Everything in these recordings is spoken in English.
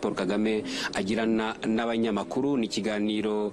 Paul Kagame agirana n'abanyamakuru. Ni ikiganiro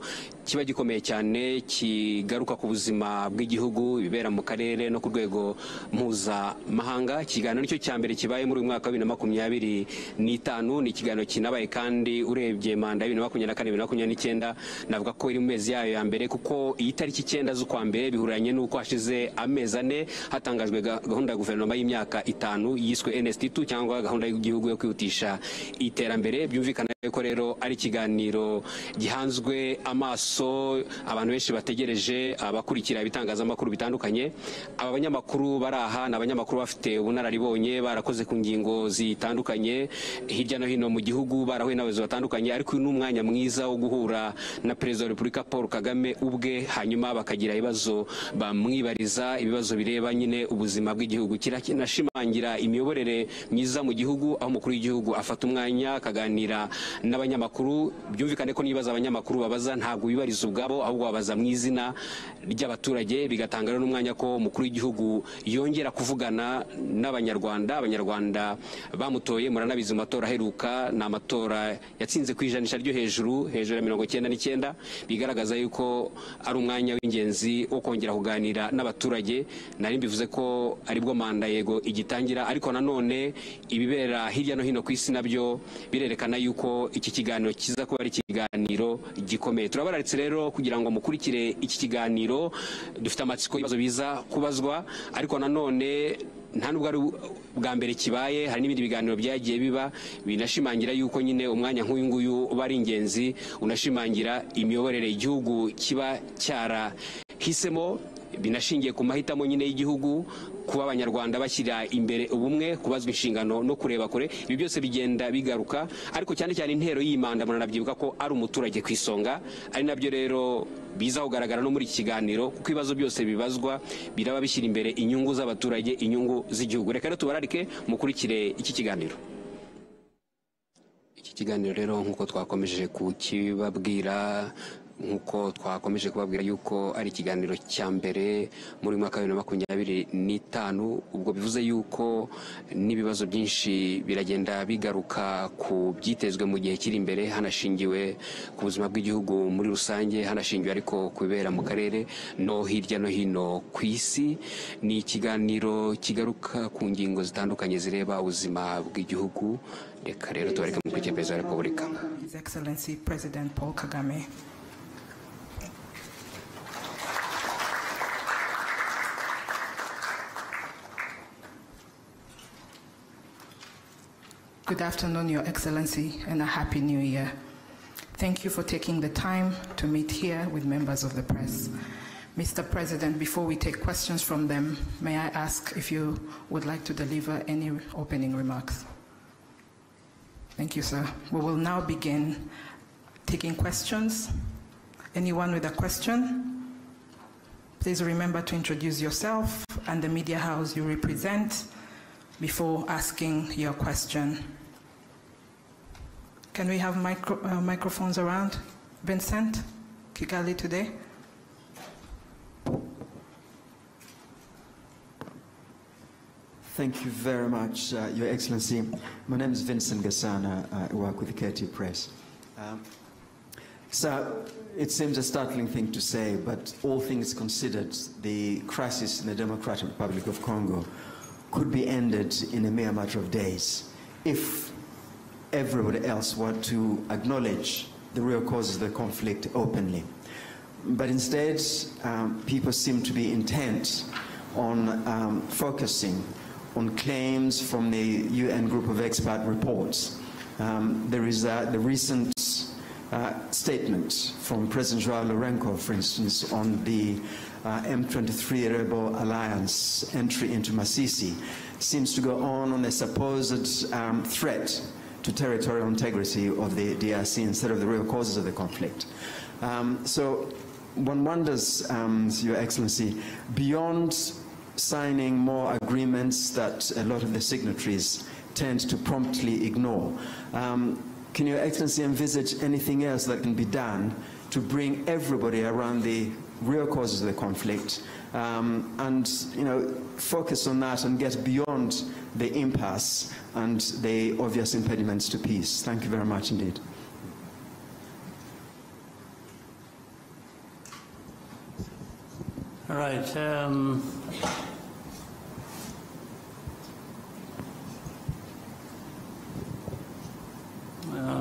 kiba gikomeye cyane kigaruka ku buzima bw'igihugu bibera mu karere no ku rwego mpuzamahanga. Ikiganiro nicyo cya mbere kibaye muri uyu mwaka wa 2025. Ni ikiganiro kinabaye kandi urebye manda ya 2024-2029 navuga ko iri mu mezi yayo ya mbere, kuko iyi tariki 9 z'ukwa mbere bihuranye n'uko hashize amezi 4 hatangajwe gahunda ya guverinoma y'imyaka 5 yiswe NST2 cyangwa gahunda y'igihugu yo kwihutisha iterambere. Byumvikana ko rero ari ikiganiro gihanzwe amaso, abantu benshi bategereje, abakurikira ibitangazamakuru bitandukanye. Aba banyamakuru baraha ni abanyamakuru bafite ubunararibonye, barakoze ku ngingo zitandukanye hirya no hino mu gihugu, barahuye n'abayobozi batandukanye, ariko uyu ni umwanya mwiza wo guhura na Perezida wa Repubulika Paul Kagame ubwe, hanyuma bakagira ibibazo bamwibariza, ibibazo bireba nyine ubuzima bw'igihugu. Kiranashimangira imiyoborere myiza mu gihugu, aho umukuru w'igihugu afata umwanya akaganira n'abanyamakuru. Byumvikane ko nibaza abanyamakuru babaza ntabwo bibariza ubwabo, ahubwo babaza mu izina ry'abaturage, bigatanga n'umwanya ko umukuru w'igihugu yongera kuvugana n'abanyarwanda. Abanyarwanda bamutoye, muranabizi mu matora aheruka, ni amatora yatsinze ku ijanisha ryo hejuru ya 99, bigaragaza yuko ari umwanya w'ingenzi wo kongera kuganira n'abaturage. Nari mbivuze ko aribwo manda yego igitangira, ariko nanone ibibera hirya no hino ku isi nabyo birerekana yuko iki kiganiro kiza kuba ari ikiganiro gikomeye. Turabararitse rero kugira ngo mukurikire iki kiganiro. Dufite amatsiko ibibazo biza kubazwa, ariko nanone nta nubwo ari bwa mbere kibaye, hari n'ibindi biganiro byagiye biba binashimangira yuko nyine umwanya nk'uyu nguyu uba ari ingenzi, unashimangira imiyoborere igihugu kiba cyarahisemo, binashingiye ku mahitamo nyine y'igihugu, kuba abanyarwanda bashyira imbere ubumwe, kubazwa inshingano no kureba kure. Ibi byose bigenda bigaruka, ariko cyane cyane intero y'imanda muranabyibuka ko ari umuturage ku isonga, ari nabyo rero biza kugaragara no muri iki kiganiro, kuko ibibazo byose bibazwa biraba bishyira imbere inyungu z'abaturage, inyungu z'igihugu. Reka rero tubararike mukurikire iki kiganiro. Iki kiganiro rero nk'uko twakomeje kukibabwira, nkuko twakomeje kubabwira yuko ari ikiganiro cya mbere muri mwaka wa 2025. Ubwo bivuze yuko n'ibibazo byinshi biragenda bigaruka ku byitezwe mu gihe kiri imbere, hanashingiwe ku buzima bw'igihugu muri rusange, hanashingiwe ariko kubera mu karere no hirya no hino ku isi. Ni ikiganiro kigaruka ku ngingo zitandukanye zireba ubuzima bw'igihugu. Reka rero tubareke mu kwikira Perezida wa Repubulika. His Excellency President Paul Kagame. Good afternoon, Your Excellency, and a Happy New Year. Thank you for taking the time to meet here with members of the press. Mr. President, before we take questions from them, may I ask if you would like to deliver any opening remarks? Thank you, sir. We will now begin taking questions. Anyone with a question? Please remember to introduce yourself and the media house you represent before asking your question. Can we have microphones around? Vincent, Kigali today. Thank you very much, Your Excellency. My name is Vincent Gasana. I work with the KT Press. So it seems a startling thing to say, but all things considered, the crisis in the Democratic Republic of Congo could be ended in a mere matter of days if everybody else were to acknowledge the real causes of the conflict openly. But instead, people seem to be intent on focusing on claims from the UN group of expert reports. There is the recent statement from President Joao Lourenço, for instance, on the M23 rebel alliance entry into Masisi, seems to go on a supposed threat to territorial integrity of the DRC instead of the real causes of the conflict. So one wonders, Your Excellency, beyond signing more agreements that a lot of the signatories tend to promptly ignore, can Your Excellency envisage anything else that can be done to bring everybody around the real causes of the conflict, and focus on that and get beyond the impasse and the obvious impediments to peace. Thank you very much indeed. All right.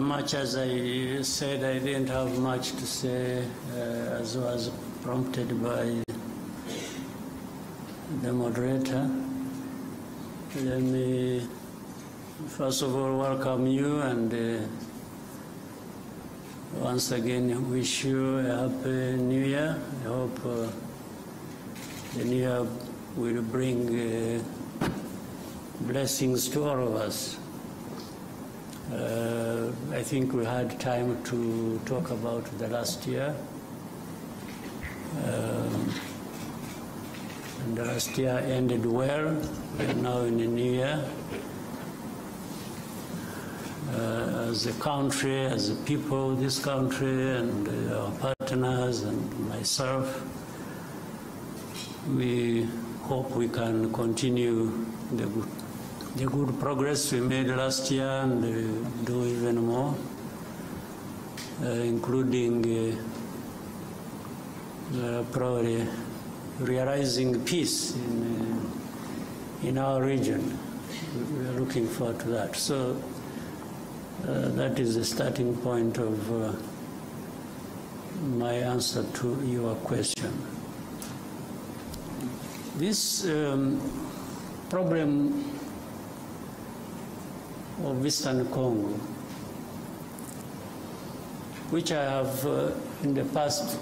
Much as I said, I didn't have much to say, as was prompted by the moderator. Let me first of all welcome you and once again wish you a happy New Year. I hope the New Year will bring blessings to all of us. I think we had time to talk about the last year. And the last year ended well. We're now in the new year. As a country, as a people, this country and our partners and myself, we hope we can continue the good progress we made last year and do even more, including probably realizing peace in our region. We are looking forward to that. So that is the starting point of my answer to your question. This problem of Eastern Congo, which I have in the past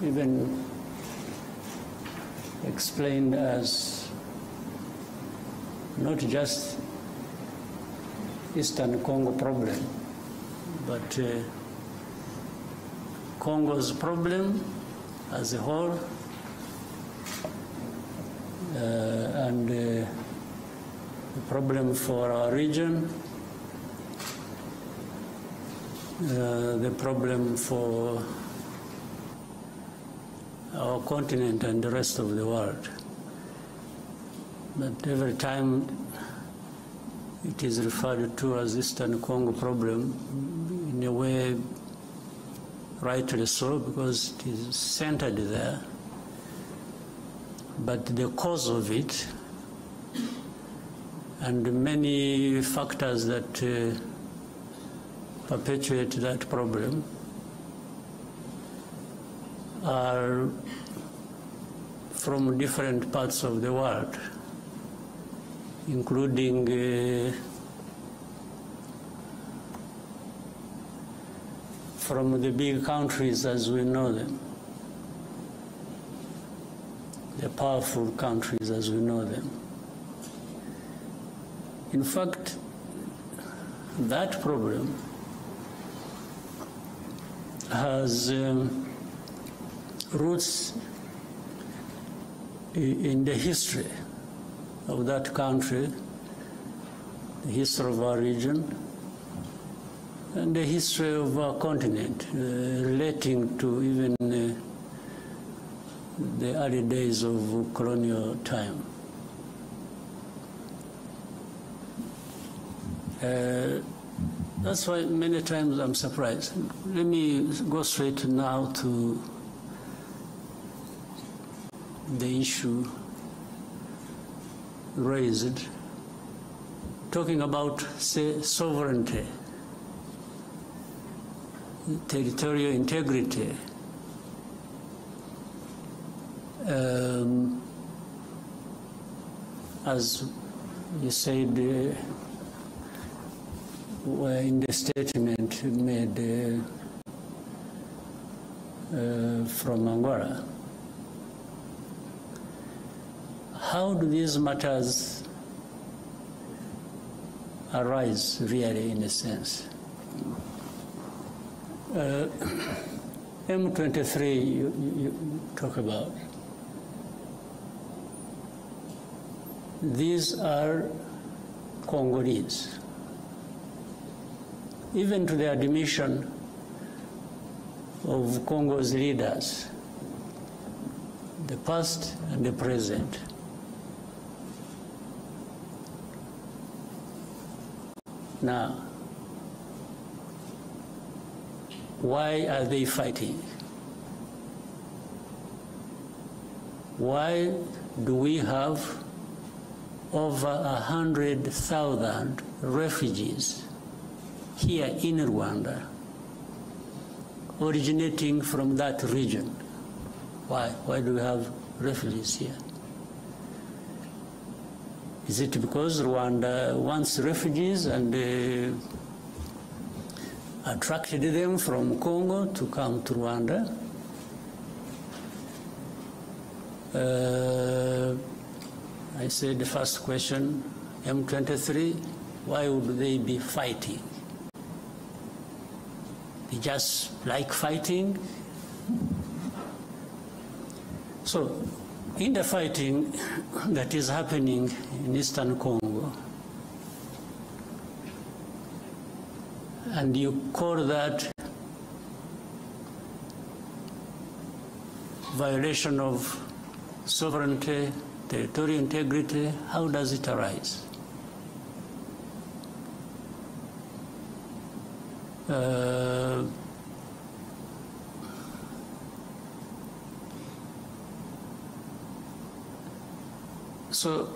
even explained as not just Eastern Congo problem, but Congo's problem as a whole, and the problem for our region, the problem for our continent and the rest of the world. But every time it is referred to as Eastern Congo problem, in a way rightly so, because it is centered there. But the cause of it and many factors that perpetuate that problem are from different parts of the world, including from the big countries as we know them, the powerful countries as we know them. In fact, that problem has roots in the history of that country, the history of our region, and the history of our continent, relating to even the early days of colonial time. That's why many times I'm surprised. Let me go straight now to the issue raised, talking about, say, sovereignty, territorial integrity. As you said, in the statement made from Angola. How do these matters arise, really, in a sense? M23 you talk about. These are Congolese. Even to the admission of Congo's leaders, the past and the present. Now, why are they fighting? Why do we have over 100,000 refugees here in Rwanda, originating from that region? Why? Why do we have refugees here? Is it because Rwanda wants refugees and attracted them from Congo to come to Rwanda? I said the first question, M23, why would they be fighting? They just like fighting? So, in the fighting that is happening in Eastern Congo, and you call that violation of sovereignty, territorial integrity, how does it arise? So,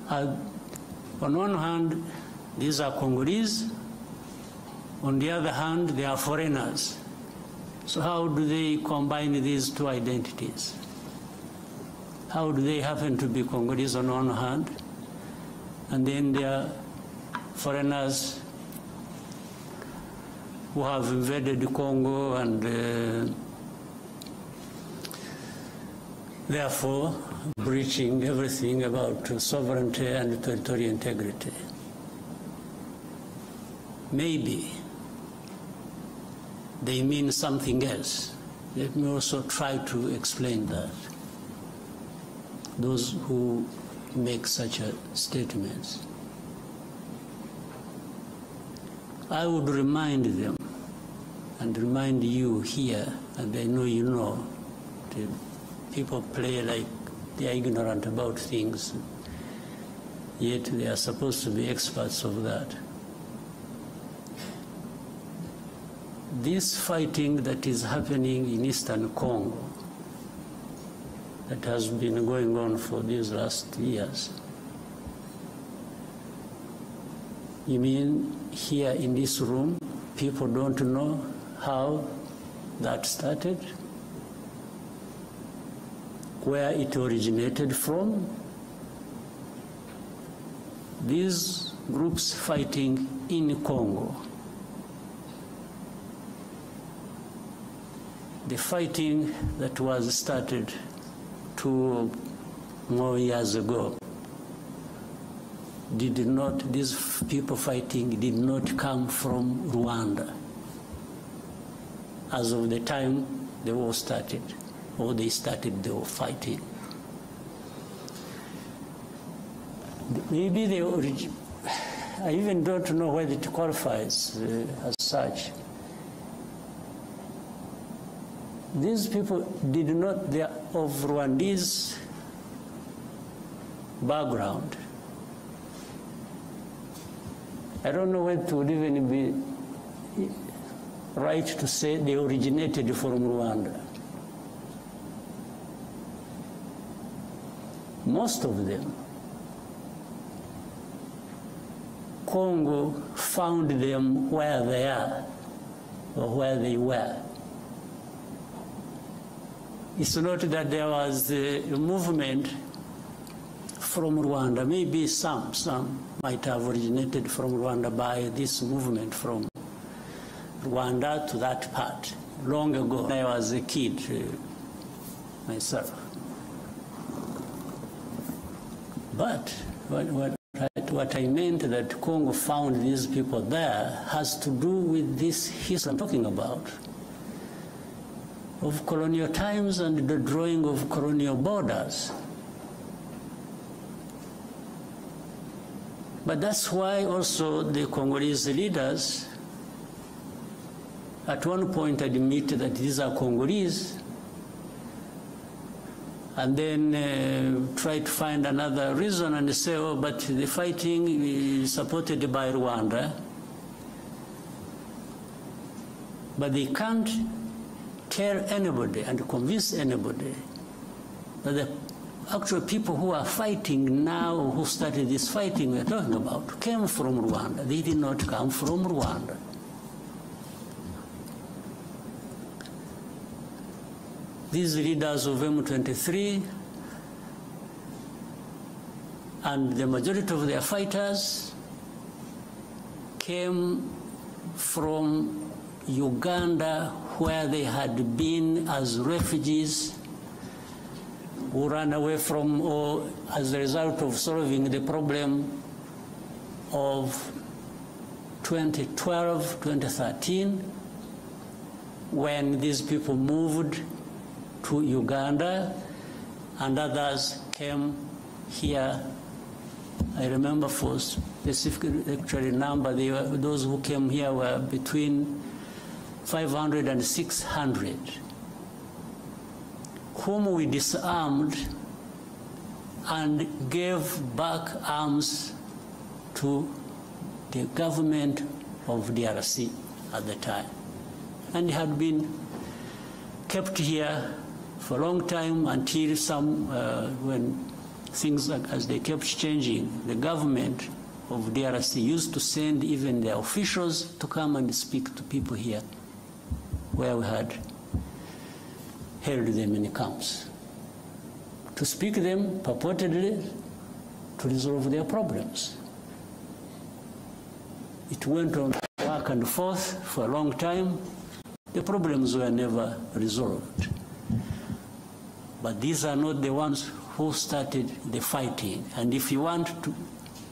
on one hand, these are Congolese. On the other hand, they are foreigners. So how do they combine these two identities? How do they happen to be Congolese on one hand, and then they are foreigners who have invaded Congo and therefore breaching everything about sovereignty and territorial integrity? Maybe they mean something else. Let me also try to explain that. Those who make such statements, I would remind them and remind you here, and I know you know, that people play like they are ignorant about things, yet they are supposed to be experts of that. This fighting that is happening in Eastern Congo, that has been going on for these last years, you mean here in this room, people don't know how that started? Where it originated from? These groups fighting in Congo, the fighting that was started 2 more years ago, these people fighting did not come from Rwanda as of the time the war started, or they started the war fighting. Maybe I even don't know whether it qualifies as such. These people did not, they are of Rwandese background. I don't know whether it would even be right to say they originated from Rwanda. Most of them, Congo found them where they are or where they were. It's not that there was a movement from Rwanda. Maybe some might have originated from Rwanda by this movement from Rwanda to that part long ago. I was a kid myself. But what I meant that Congo found these people there has to do with this history I'm talking about, of colonial times and the drawing of colonial borders. But that's why also the Congolese leaders at one point admit that these are Congolese, and then try to find another reason and say, oh, but the fighting is supported by Rwanda. But they can't tell anybody and convince anybody that the actual people who are fighting now, who started this fighting we're talking about, came from Rwanda. They did not come from Rwanda. These leaders of M23 and the majority of their fighters came from Uganda, where they had been as refugees who ran away from, or as a result of solving the problem of 2012, 2013, when these people moved to Uganda, and others came here. I remember for specific actually number, those who came here were between 500 and 600, whom we disarmed and gave back arms to the government of DRC at the time, and had been kept here for a long time until some, when things as they kept changing, the government of DRC used to send even their officials to come and speak to people here, where we had held them in camps, to speak to them purportedly to resolve their problems. It went on back and forth for a long time. The problems were never resolved. But these are not the ones who started the fighting. And if you want to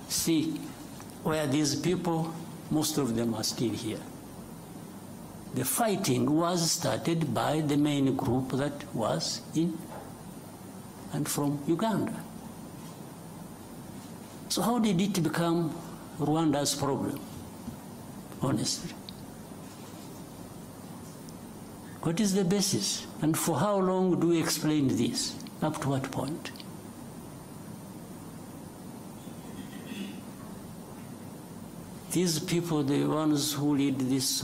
see where these people, most of them are still here. The fighting was started by the main group that was in and from Uganda. So how did it become Rwanda's problem, honestly? What is the basis? And for how long do we explain this? Up to what point? These people, the ones who lead this,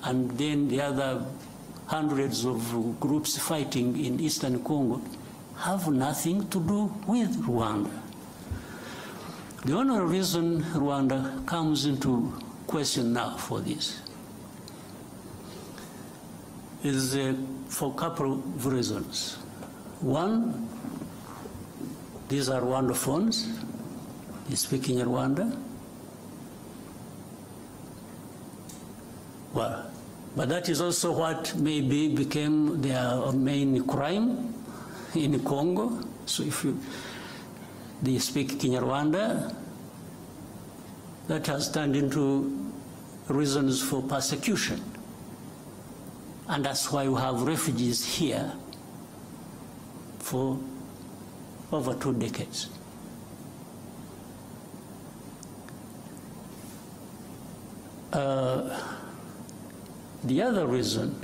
and then the other hundreds of groups fighting in Eastern Congo, have nothing to do with Rwanda. The only reason Rwanda comes into question now for this is for a couple of reasons. One, these are Rwandophones, they speak in Rwanda. Well, but that is also what maybe became their main crime in Congo. So if they speak Kinyarwanda, that has turned into reasons for persecution. And that's why we have refugees here for over 2 decades. The other reason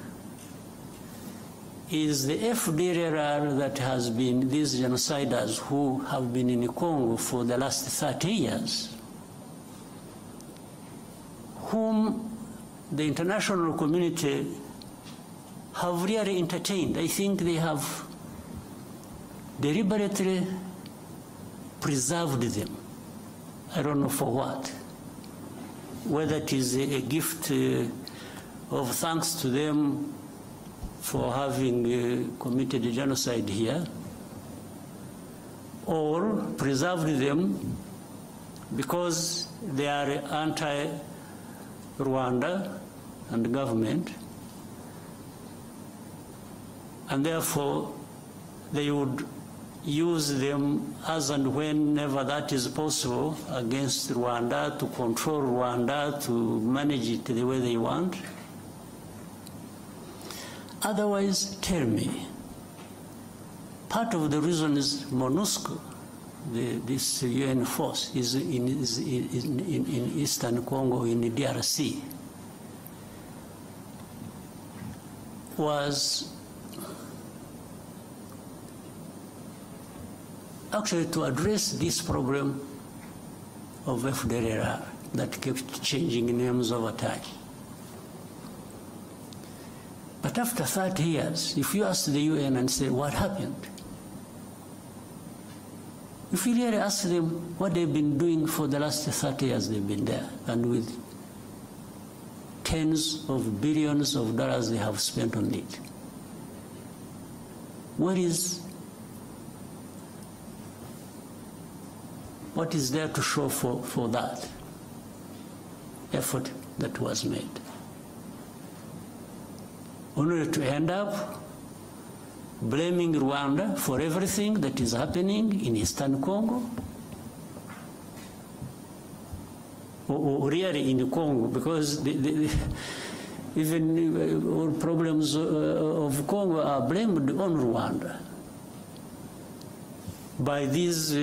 is the FDLR that has been, these genociders who have been in Congo for the last 30 years, whom the international community have really entertained. I think they have deliberately preserved them. I don't know for what. Whether it is a gift of thanks to them for having committed genocide here, or preserved them because they are anti-Rwanda and government, and therefore they would use them as and whenever that is possible against Rwanda, to control Rwanda, to manage it the way they want. Otherwise, tell me, part of the reason is MONUSCO, this UN force, is in Eastern Congo, in the DRC. was actually to address this problem of FDLR that kept changing names over time. But after 30 years, if you ask the UN and say, what happened? If you really ask them what they've been doing for the last 30 years they've been there, and with tens of billions of dollars they have spent on it, what is there to show for that effort that was made? Only to end up blaming Rwanda for everything that is happening in Eastern Congo, or really in Congo, because even all problems of Congo are blamed on Rwanda by these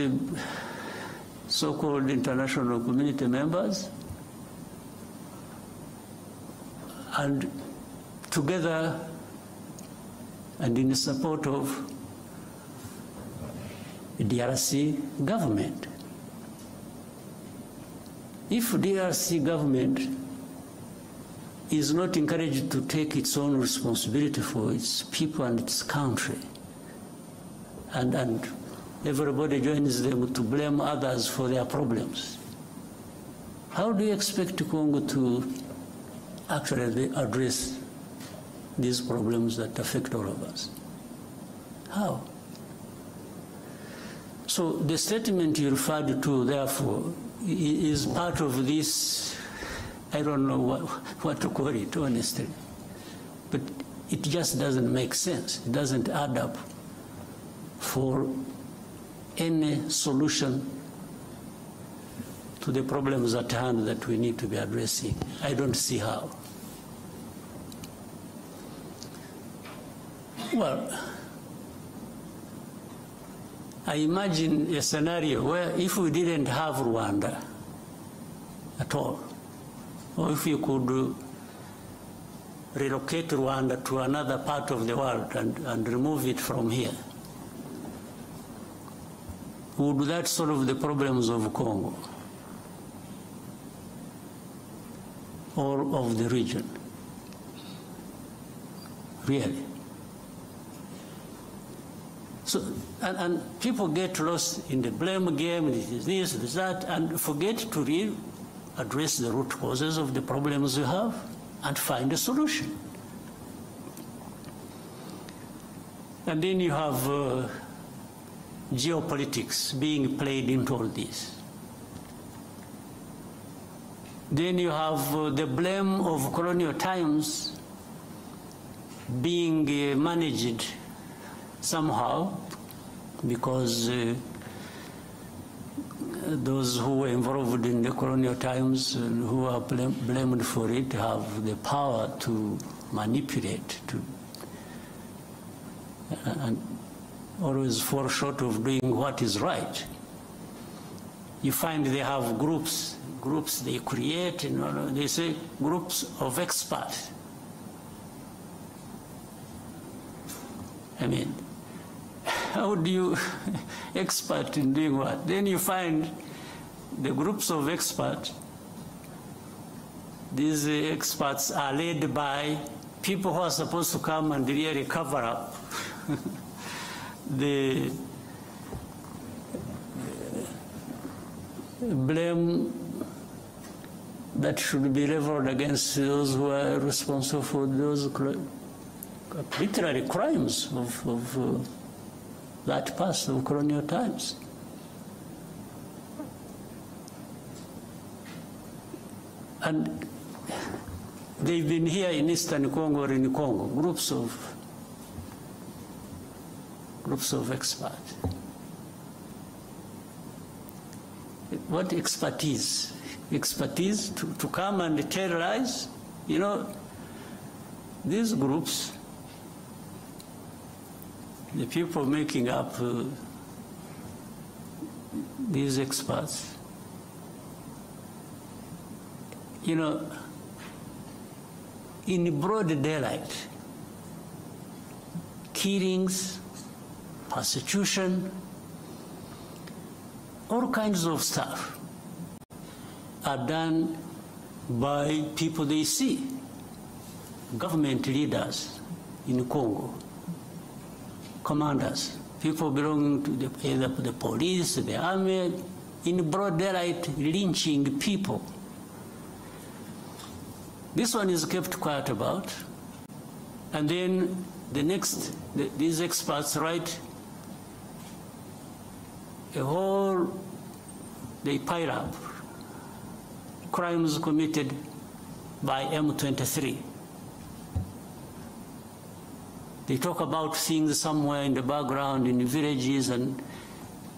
so-called international community members, and together and in support of the DRC government. If DRC government is not encouraged to take its own responsibility for its people and its country, and everybody joins them to blame others for their problems, how do you expect Congo to actually address these problems that affect all of us? How? So the statement you referred to, therefore, is part of this, I don't know what to call it, honestly, but it just doesn't make sense. It doesn't add up for any solution to the problems at hand that we need to be addressing. I don't see how. Well, I imagine a scenario where if we didn't have Rwanda at all, or if you could relocate Rwanda to another part of the world and remove it from here, would that solve the problems of Congo or of the region? Really? So, and people get lost in the blame game, this, this, that, and forget to really address the root causes of the problems you have and find a solution. And then you have geopolitics being played into all this. Then you have the blame of colonial times being managed somehow, because those who were involved in the colonial times and who are blamed for it have the power to manipulate, and always fall short of doing what is right. You find they have groups they create, they say groups of experts. I mean, how do you expert in doing what? Then you find the groups of experts. These experts are led by people who are supposed to come and really cover up the blame that should be leveled against those who are responsible for those literary crimes of that past of colonial times. And they've been here in Eastern Congo or in Congo, groups of experts. What expertise? Expertise to come and tell lies? You know, these groups, the people making up these experts, you know, in broad daylight, killings, persecution, all kinds of stuff are done by people they see, government leaders in Congo, commanders, people belonging to either the police, the army, in broad daylight, lynching people. This one is kept quiet about. And then the next, these experts write a whole, they pile up crimes committed by M23. They talk about things somewhere in the background in the villages, and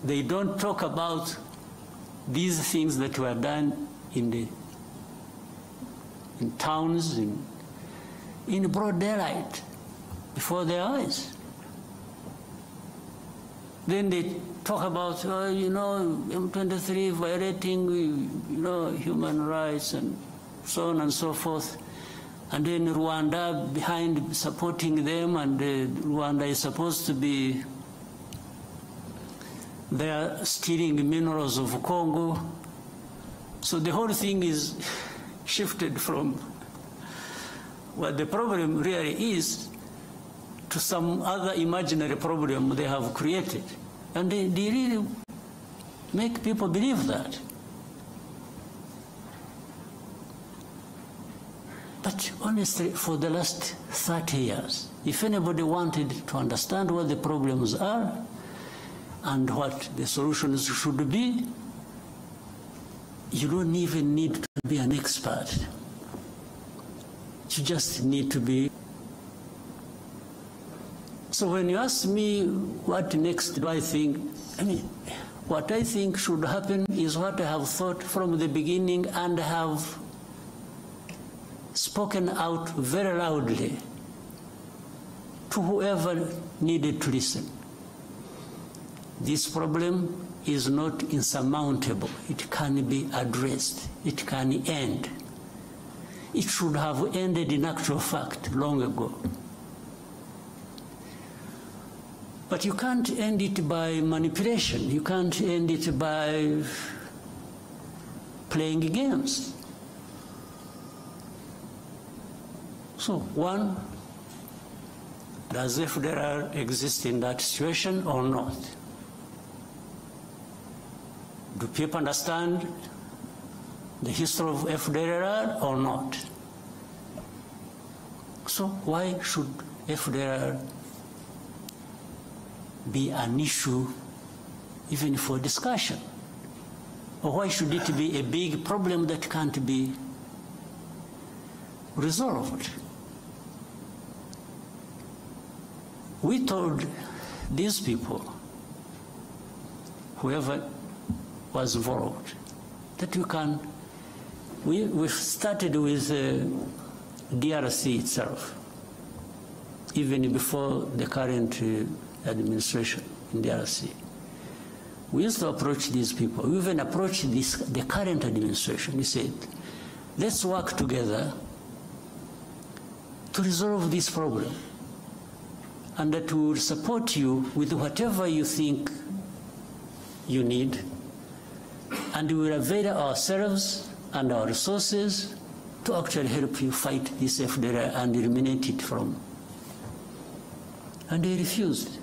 they don't talk about these things that were done in towns, in broad daylight, before their eyes. Then they talk about, M23 violating, human rights and so on and so forth. And then Rwanda behind supporting them, and Rwanda is supposed to be there stealing minerals of Congo. So the whole thing is shifted from what the problem really is to some other imaginary problem they have created. And they really make people believe that. But honestly, for the last 30 years, if anybody wanted to understand what the problems are and what the solutions should be, you don't even need to be an expert. You just need to be. So when you ask me what next do I think, what I think should happen is what I have thought from the beginning and have spoken out very loudly to whoever needed to listen. This problem is not insurmountable. It can be addressed. It can end. It should have ended in actual fact long ago. But you can't end it by manipulation. You can't end it by playing games. So, one, does FDLR exist in that situation or not? Do people understand the history of FDLR or not? So why should FDLR be an issue even for discussion? Or why should it be a big problem that can't be resolved? We told these people, whoever was involved, that we started with DRC itself, even before the current administration in DRC. We used to approach these people. We even approached the current administration. We said, let's work together to resolve this problem, and that we will support you with whatever you think you need, and we will avail ourselves and our resources to actually help you fight this FDLR and eliminate it from. And they refused.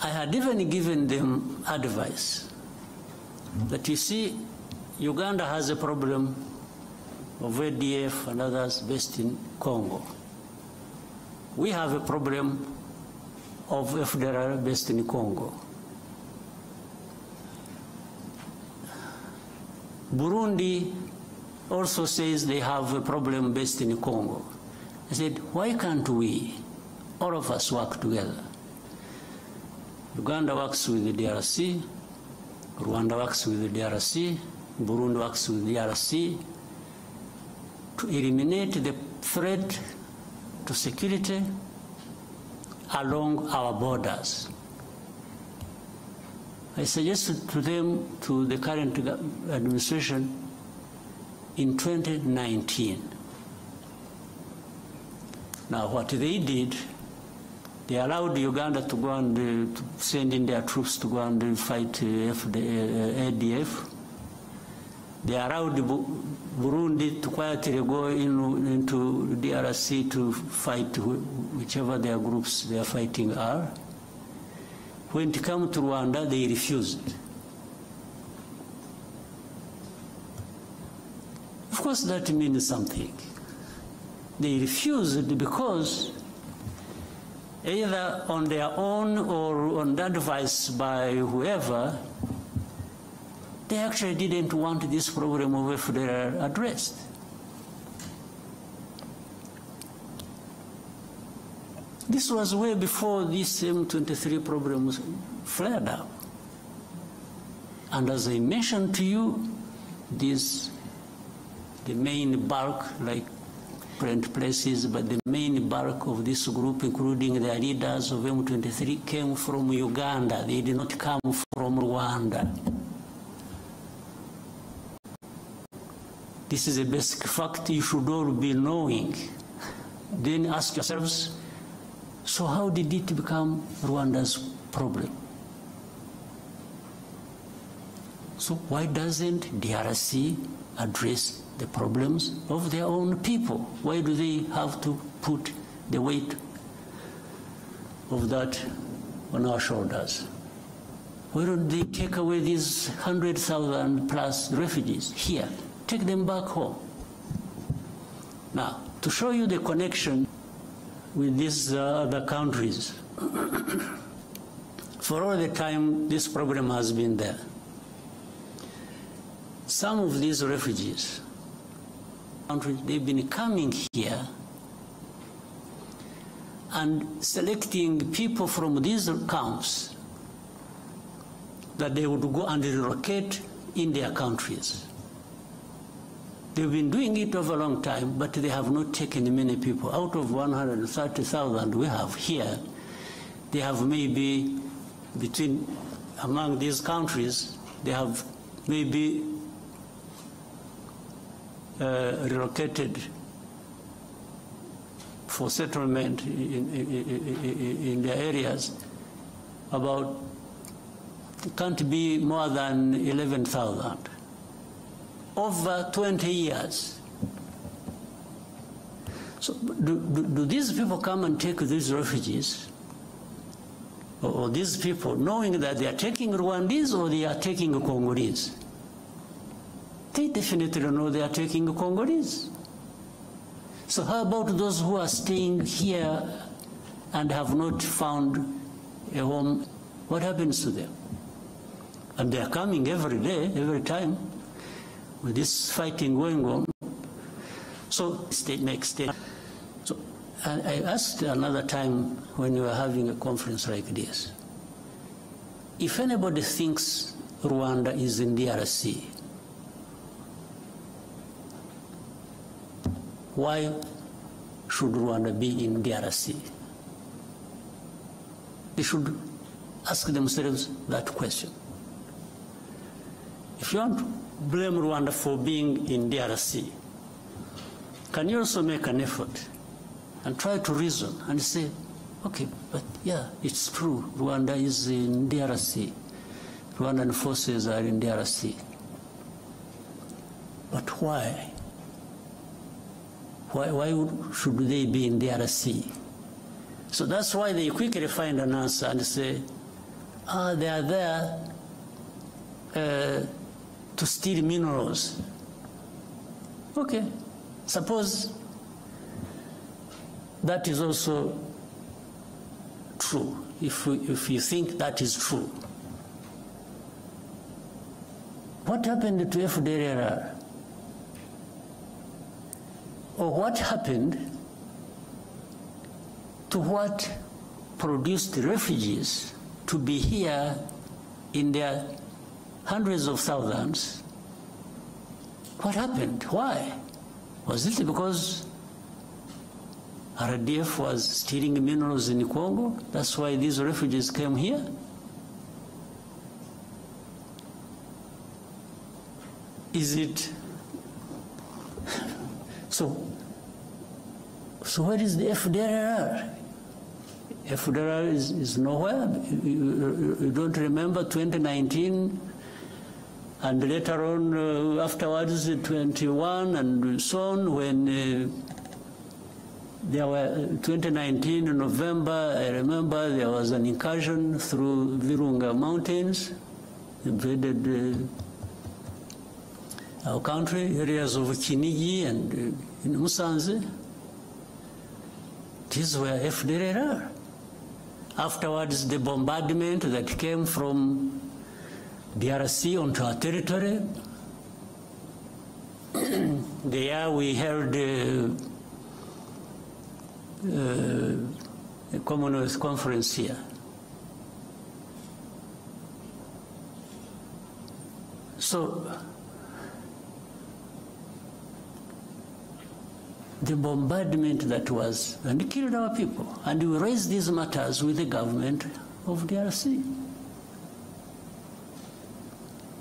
I had even given them advice that, you see, Uganda has a problem of ADF and others based in Congo. We have a problem of FDLR based in Congo. Burundi also says they have a problem based in Congo. I said, why can't we, all of us, work together? Uganda works with the DRC, Rwanda works with the DRC, Burundi works with the DRC to eliminate the threat to security along our borders. I suggested to them, to the current administration, in 2019, Now, what they did, they allowed Uganda to go and to send in their troops to go and fight ADF. They allowed Burundi to quietly go into DRC to fight whichever their groups they are fighting are. When it came to Rwanda, they refused. Of course, that means something. They refused because either on their own or on advice by whoever, they actually didn't want this problem of FDLR addressed. This was way before this M23 problem flared up. And as I mentioned to you, the main bulk, like different places, but the main bulk of this group, including the leaders of M23, came from Uganda. They did not come from Rwanda. This is a basic fact you should all be knowing. Then ask yourselves, so how did it become Rwanda's problem? So why doesn't DRC address the problems of their own people? Why do they have to put the weight of that on our shoulders? Why don't they take away these 100,000 plus refugees here? Take them back home. Now, to show you the connection with these other countries, for all the time this problem has been there, some of these refugees, they've been coming here and selecting people from these camps that they would go and relocate in their countries. They've been doing it over a long time, but they have not taken many people. Out of 130,000 we have here, they have maybe among these countries, they have maybe relocated for settlement in their areas about, can't be more than 11,000. Over 20 years. So do these people come and take these refugees, or these people, knowing that they are taking Rwandese or they are taking Congolese? They definitely know they are taking Congolese. So how about those who are staying here and have not found a home? What happens to them? And they are coming every day, every time, with this fighting going on. So state makes state. So I asked another time when we were having a conference like this, if anybody thinks Rwanda is in DRC, why should Rwanda be in DRC? They should ask themselves that question. If you want to blame Rwanda for being in DRC, can you also make an effort and try to reason and say, okay, but yeah, it's true, Rwanda is in DRC. Rwandan forces are in DRC. But why? Why should they be in DRC? So that's why they quickly find an answer and say, they are there to steal minerals. Okay, suppose that is also true, if you think that is true. What happened to FDLR? Or what happened to what produced refugees to be here in their hundreds of thousands? What happened? Why? Was it because RDF was stealing minerals in Congo? That's why these refugees came here? Is it? So, So where is the FDLR? FDLR is nowhere. You don't remember 2019, and later on, afterwards, 21 and so on, when there were 2019 in November, I remember there was an incursion through Virunga Mountains, invaded our country, areas of Kinigi and in Musanze. These were FDLR. Afterwards, the bombardment that came from DRC onto our territory. There we held a Commonwealth conference here. So the bombardment that was, and it killed our people. And we raised these matters with the government of DRC.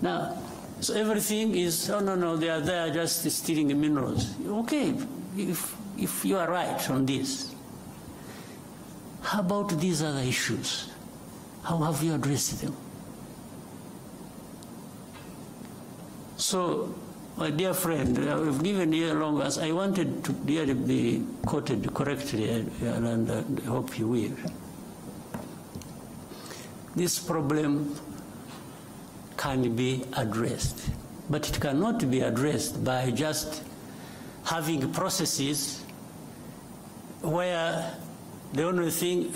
Now, so everything is, oh no, they are there just stealing minerals. Okay, if you are right on this, how about these other issues? How have you addressed them? So, my dear friend, I've given you a long answer. I wanted to really be quoted correctly, and I hope you will. This problem can be addressed, but it cannot be addressed by just having processes where the only thing,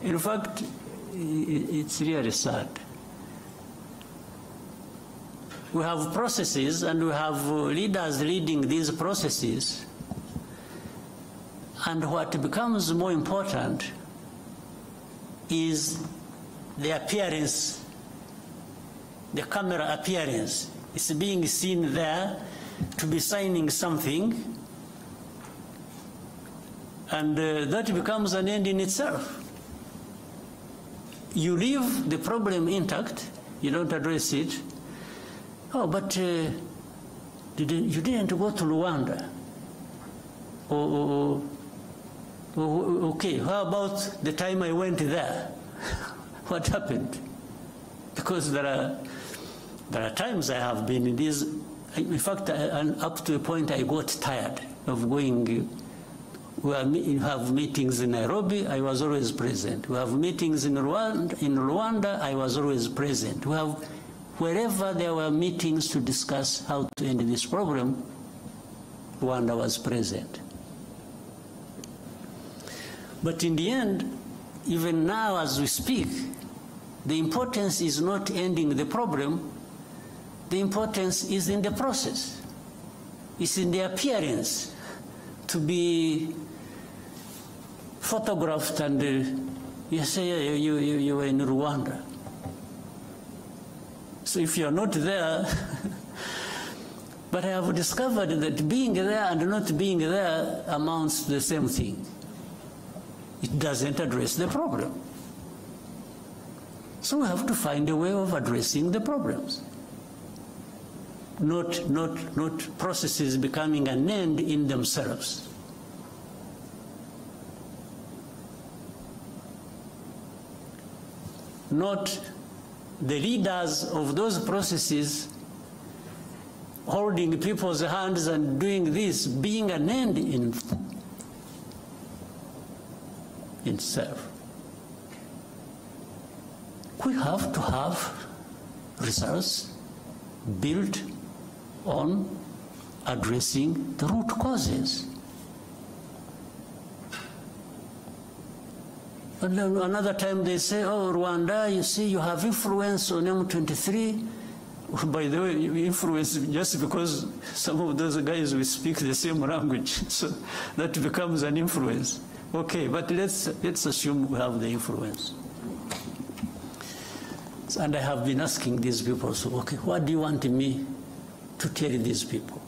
in fact, it's really sad. We have processes and we have leaders leading these processes, and what becomes more important is the appearance, the camera appearance. It's being seen there to be signing something, and that becomes an end in itself. You leave the problem intact, you don't address it. Oh, but you didn't go to Rwanda. Okay, how about the time I went there? What happened? Because there are times I have been in these. In fact, up to a point I got tired of going. We have meetings in Nairobi, I was always present. We have meetings in Rwanda, I was always present. We have, wherever there were meetings to discuss how to end this problem, Rwanda was present. But in the end, even now as we speak, the importance is not ending the problem, the importance is in the process. It's in the appearance to be photographed and you say you were in Rwanda. So if you're not there, but I have discovered that being there and not being there amounts to the same thing. It doesn't address the problem. So we have to find a way of addressing the problems. Not processes becoming an end in themselves. Not the leaders of those processes holding people's hands and doing this being an end in itself. We have to have results built on addressing the root causes. And then another time they say, oh, Rwanda, you see, you have influence on M23. By the way, influence just because some of those guys will speak the same language, so that becomes an influence. Okay, but let's assume we have the influence. And I have been asking these people, so, okay, what do you want me to tell these people?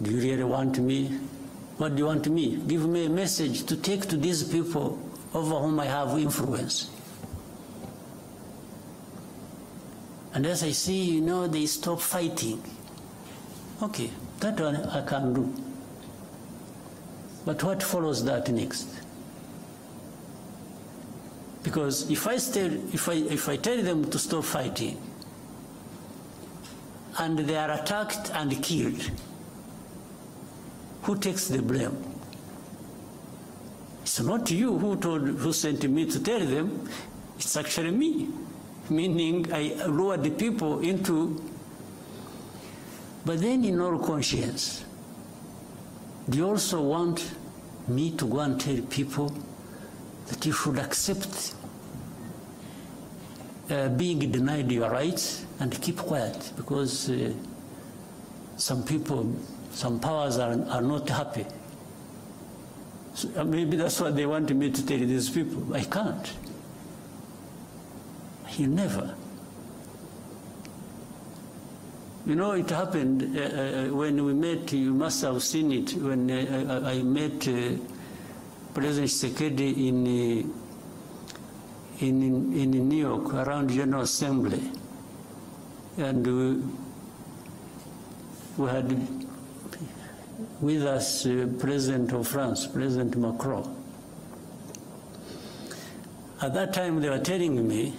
Do you really want me? What do you want me? Give me a message to take to these people over whom I have influence. And as I see, they stop fighting. Okay, that one I can do. But what follows that next? Because if I tell them to stop fighting, and they are attacked and killed, who takes the blame? It's not you who sent me to tell them, it's actually me. Meaning I lured the people into, but then in all conscience, do you also want me to go and tell people that you should accept being denied your rights and keep quiet because some people, some powers are not happy? So maybe that's what they want me to tell these people. I can't. You never. You know, it happened when we met, you must have seen it, when I met President Tshisekedi in New York around General Assembly. And we had with us President of France, President Macron. At that time they were telling me,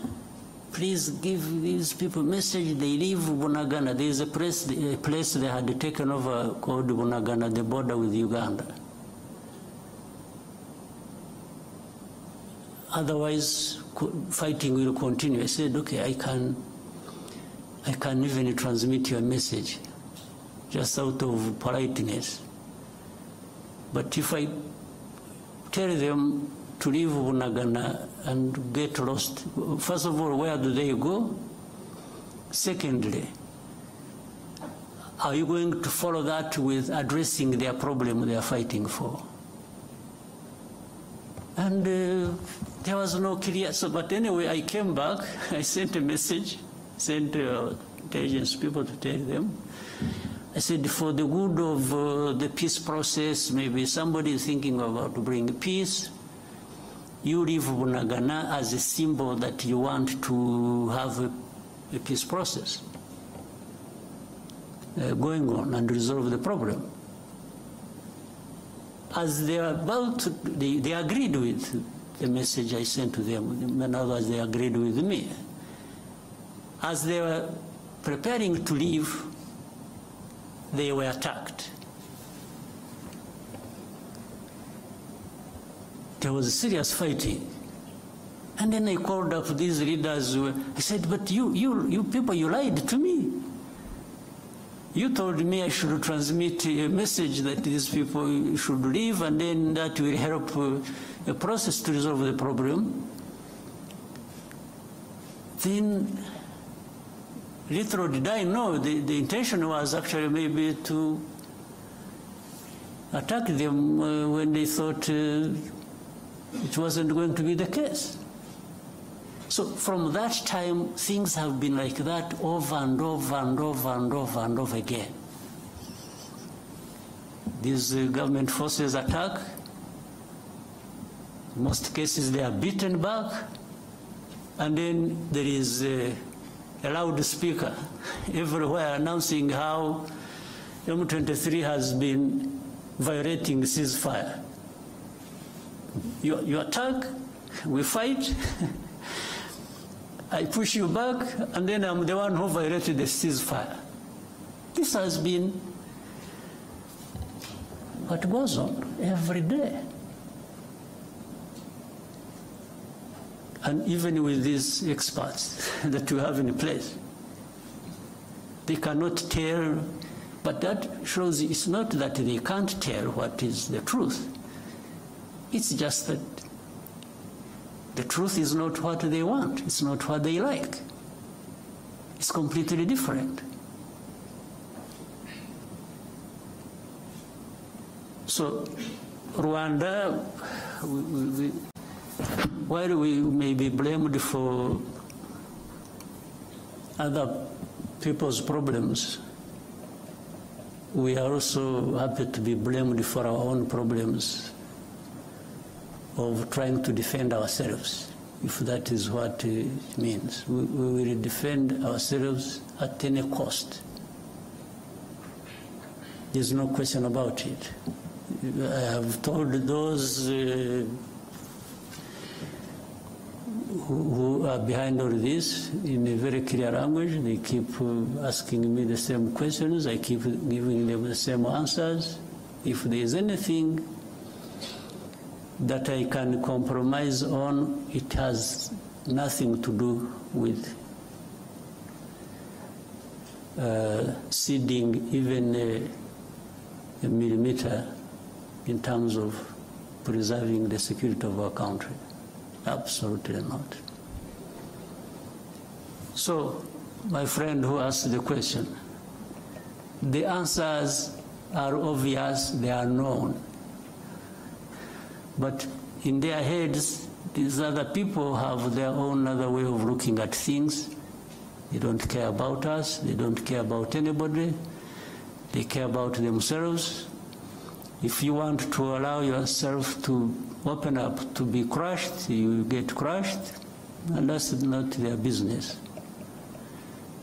please give these people a message, they leave Bunagana. There is a place they had taken over called Bunagana, the border with Uganda. Otherwise, fighting will continue. I said, okay, I can even transmit your message, just out of politeness. But if I tell them to leave Bunagana and get lost, first of all, where do they go? Secondly, are you going to follow that with addressing their problem they are fighting for? And there was no clear, but anyway, I came back, I sent a message, sent intelligence people to tell them. I said, for the good of the peace process, maybe somebody is thinking about to bring peace, you leave Bunagana as a symbol that you want to have a peace process going on and resolve the problem. As they are about to, they agreed with the message I sent to them. In other words, they agreed with me. As they were preparing to leave, they were attacked. There was serious fighting. And then I called up these leaders. I said, but you people, you lied to me. You told me I should transmit a message that these people should leave, and then that will help a process to resolve the problem. Then, little did I know, the intention was actually maybe to attack them when they thought it wasn't going to be the case. So from that time, things have been like that over and over and over and over and over again. These government forces attack. In most cases, they are beaten back. And then there is a loudspeaker everywhere announcing how M23 has been violating ceasefire. You attack, we fight. I push you back, and then I'm the one who violated the ceasefire. This has been what goes on every day. And even with these experts that we have in place, they cannot tell, but that shows it's not that they can't tell what is the truth. It's just that the truth is not what they want. It's not what they like. It's completely different. So Rwanda, while we may be blamed for other people's problems, we are also happy to be blamed for our own problems of trying to defend ourselves, if that is what it means. We will defend ourselves at any cost. There's no question about it. I have told those who are behind all this in a very clear language. They keep asking me the same questions. I keep giving them the same answers. If there is anything that I can compromise on, it has nothing to do with ceding even a millimeter in terms of preserving the security of our country. Absolutely not. So, my friend who asked the question, the answers are obvious, they are known. But in their heads, these other people have their own other way of looking at things. They don't care about us, they don't care about anybody, they care about themselves. If you want to allow yourself to open up to be crushed, you get crushed, and that's not their business.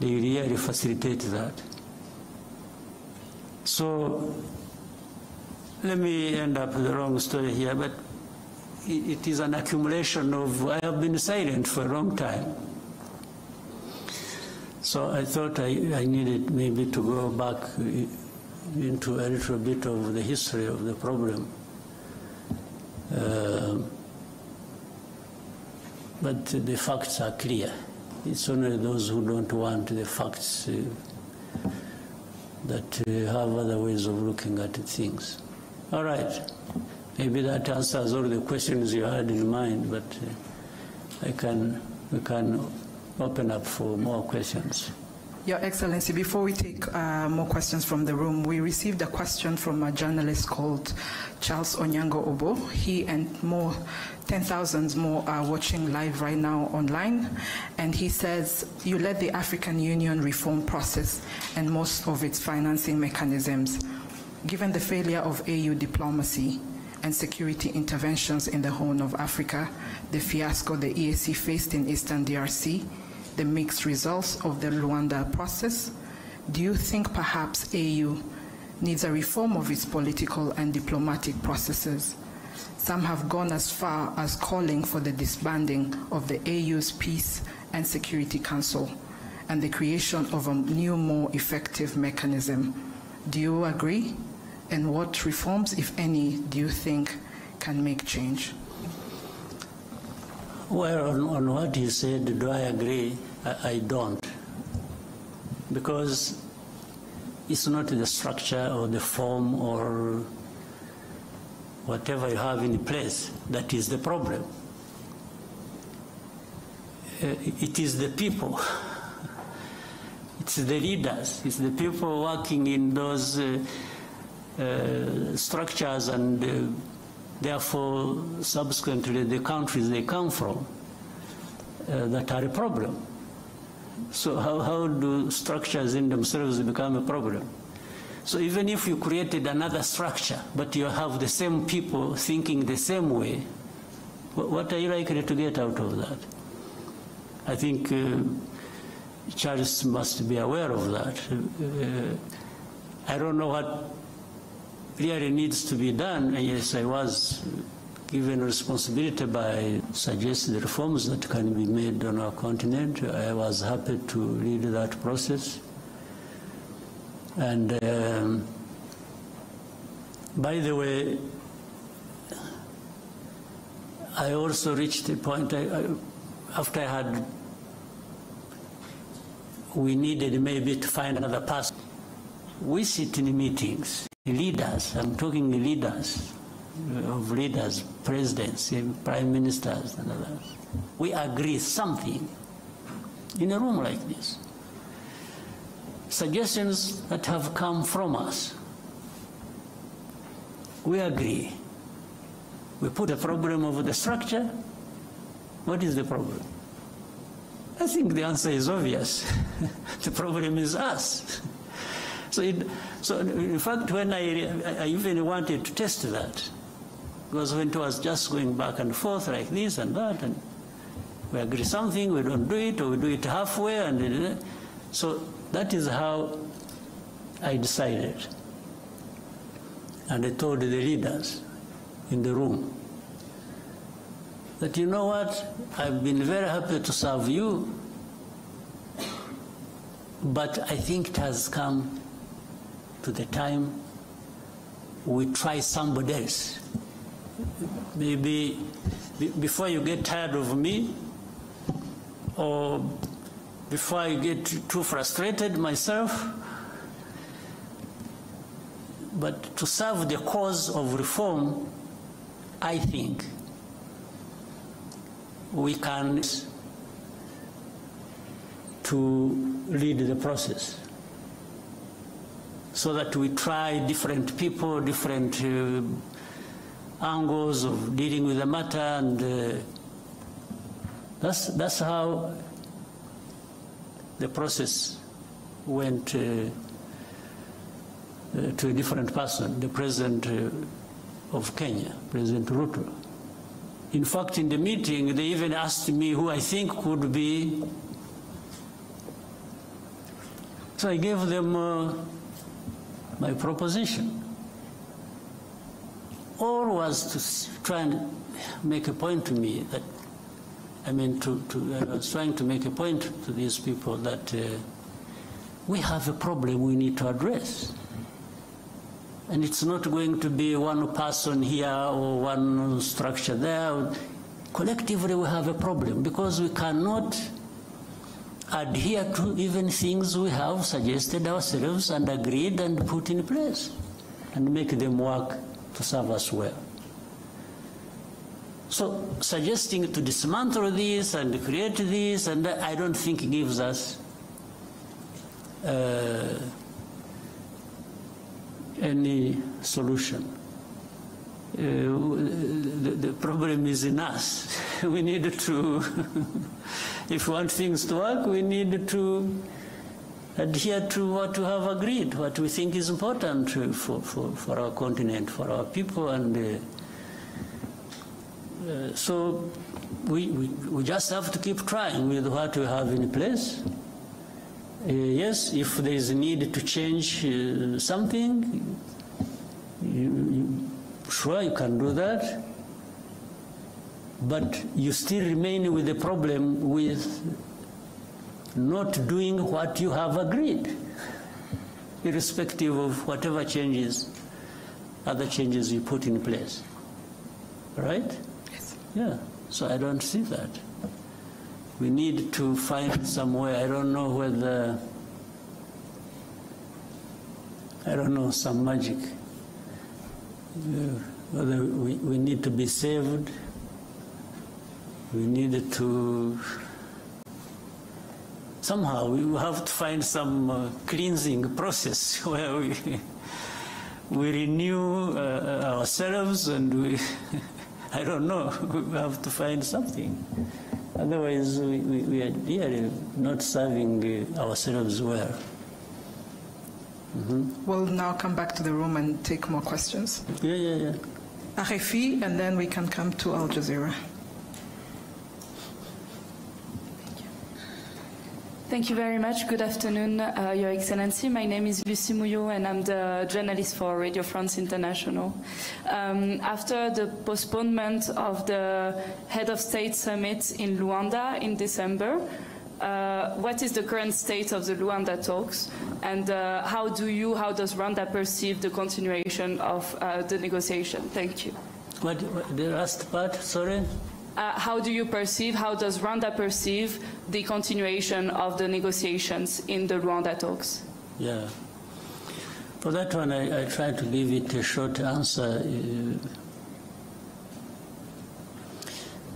They really facilitate that. So, let me end up with the wrong story here, but it is an accumulation of, I have been silent for a long time. So I thought I needed maybe to go back into a little bit of the history of the problem. But the facts are clear. It's only those who don't want the facts that have other ways of looking at things. All right. Maybe that answers all the questions you had in mind, but we can open up for more questions. Your Excellency, before we take more questions from the room, we received a question from a journalist called Charles Onyango Obo. He and 10,000 more are watching live right now online. And he says, you led the African Union reform process and most of its financing mechanisms. Given the failure of AU diplomacy and security interventions in the Horn of Africa, the fiasco the EAC faced in Eastern DRC, the mixed results of the Rwanda process, do you think perhaps AU needs a reform of its political and diplomatic processes? Some have gone as far as calling for the disbanding of the AU's Peace and Security Council and the creation of a new, more effective mechanism. Do you agree? And what reforms, if any, do you think can make change? Well, on what you said, do I agree? I don't. Because it's not the structure or the form or whatever you have in place that is the problem. It is the people. It's the leaders. It's the people working in those structures and therefore subsequently the countries they come from that are a problem. So how do structures in themselves become a problem? So even if you created another structure, but you have the same people thinking the same way, what are you likely to get out of that? I think Charles must be aware of that. I don't know what really needs to be done. Yes, I was given responsibility by suggesting the reforms that can be made on our continent. I was happy to lead that process. And by the way, I also reached a point after I had, we needed maybe to find another person. We sit in meetings, leaders, I'm talking leaders, of leaders, presidents, prime ministers, and others. We agree something in a room like this. Suggestions that have come from us. We agree. We put a problem over the structure. What is the problem? I think the answer is obvious. The problem is us. So in fact, when I even wanted to test that, because when it was just going back and forth like this and that, and we agree something, we don't do it, or we do it halfway, and so that is how I decided. and I told the leaders in the room that, you know what, I've been very happy to serve you, but I think it has come to the time we try somebody else. Maybe before you get tired of me, or before I get too frustrated myself, but to serve the cause of reform, I think we can to lead the process, so that we try different people, different angles of dealing with the matter, and that's how the process went to a different person, the President of Kenya, President Ruto. In fact, in the meeting, they even asked me who I think could be. So I gave them my proposition. All was to try and make a point to me that, I was trying to make a point to these people that we have a problem we need to address. And it's not going to be one person here or one structure there. Collectively, we have a problem because we cannot adhere to even things we have suggested ourselves and agreed and put in place and make them work to serve us well. So suggesting to dismantle this and create this, and I don't think gives us any solution. The problem is in us. We need to, if we want things to work, we need to adhere to what we have agreed, what we think is important for our continent, for our people, and so we just have to keep trying with what we have in place. Yes, if there is a need to change something, sure, you can do that, but you still remain with the problem with not doing what you have agreed, irrespective of whatever changes, other changes you put in place. Right? Yes. Yeah, so I don't see that. We need to find some way. I don't know whether, some magic. Whether we need to be saved, we need to, somehow we have to find some cleansing process where we renew ourselves, and we, I don't know, we have to find something. Otherwise, we are really not serving ourselves well. Mm-hmm. We'll now come back to the room and take more questions. Yeah. RFI, and then we can come to Al Jazeera. Thank you very much. Good afternoon, Your Excellency. My name is Lucie Mouillot, and I'm the journalist for Radio France International. After the postponement of the Head of State Summit in Luanda in December, what is the current state of the Luanda talks, and how does Rwanda perceive the continuation of the negotiation? Thank you. What the last part, sorry? How does Rwanda perceive the continuation of the negotiations in the Rwanda talks? Yeah. For that one, I try to give it a short answer,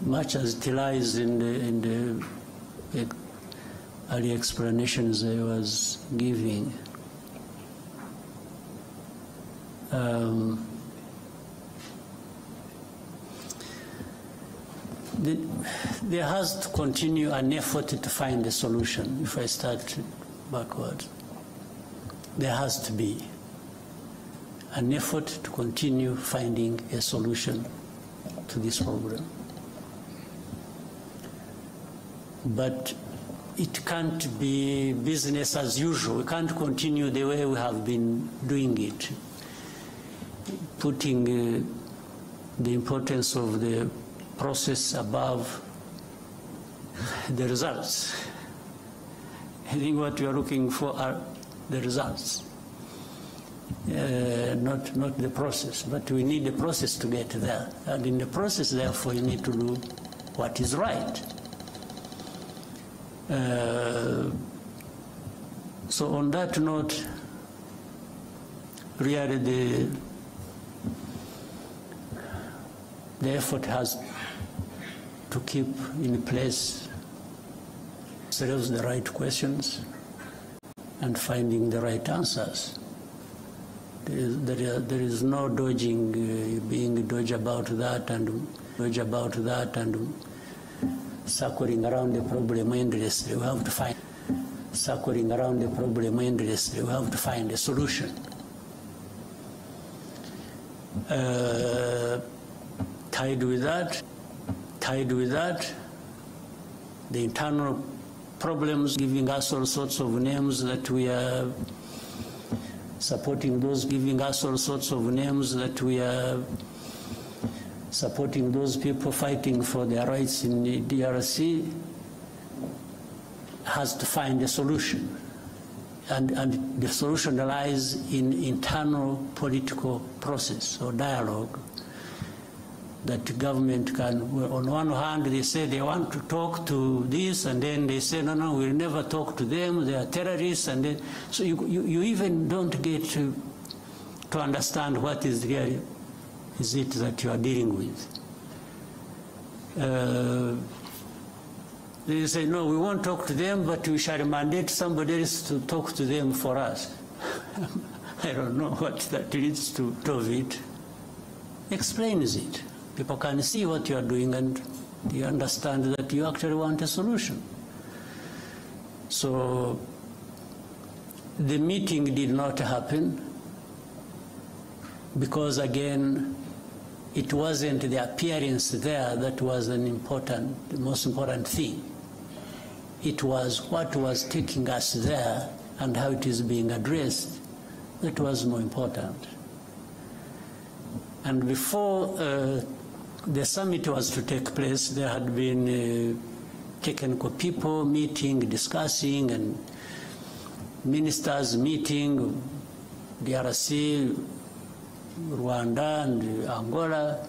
much as it lies in the early explanations I was giving. There has to continue an effort to find a solution. If I start backwards, there has to be an effort to continue finding a solution to this problem. But it can't be business as usual. We can't continue the way we have been doing it. putting the importance of the process above the results. I think what we are looking for are the results, not the process. But we need the process to get there. And in the process, therefore, you need to do what is right. So on that note, really the effort has to keep in place serves the right questions and finding the right answers. There is no dodging, being dodge about that and circling around the problem endlessly. We have to find circling around the problem endlessly. We have to find a solution. Tied with that, the internal problems giving us all sorts of names that we are supporting, those giving us all sorts of names that we are supporting, those people fighting for their rights in the DRC, has to find a solution. And the solution lies in internal political process or dialogue that government can, on one hand, they say they want to talk to this, and then they say, no, we'll never talk to them, they are terrorists, and then, so you even don't get to understand what is really is it that you are dealing with. They say, no, we won't talk to them, but we shall mandate somebody else to talk to them for us. I don't know what that leads to it. Explains it. People can see what you are doing and you understand that you actually want a solution. So the meeting did not happen because, again, it wasn't the appearance there that was the most important thing. It was what was taking us there and how it is being addressed that was more important. And before the summit was to take place, there had been technical people meeting, discussing, and ministers meeting, DRC, Rwanda, and Angola.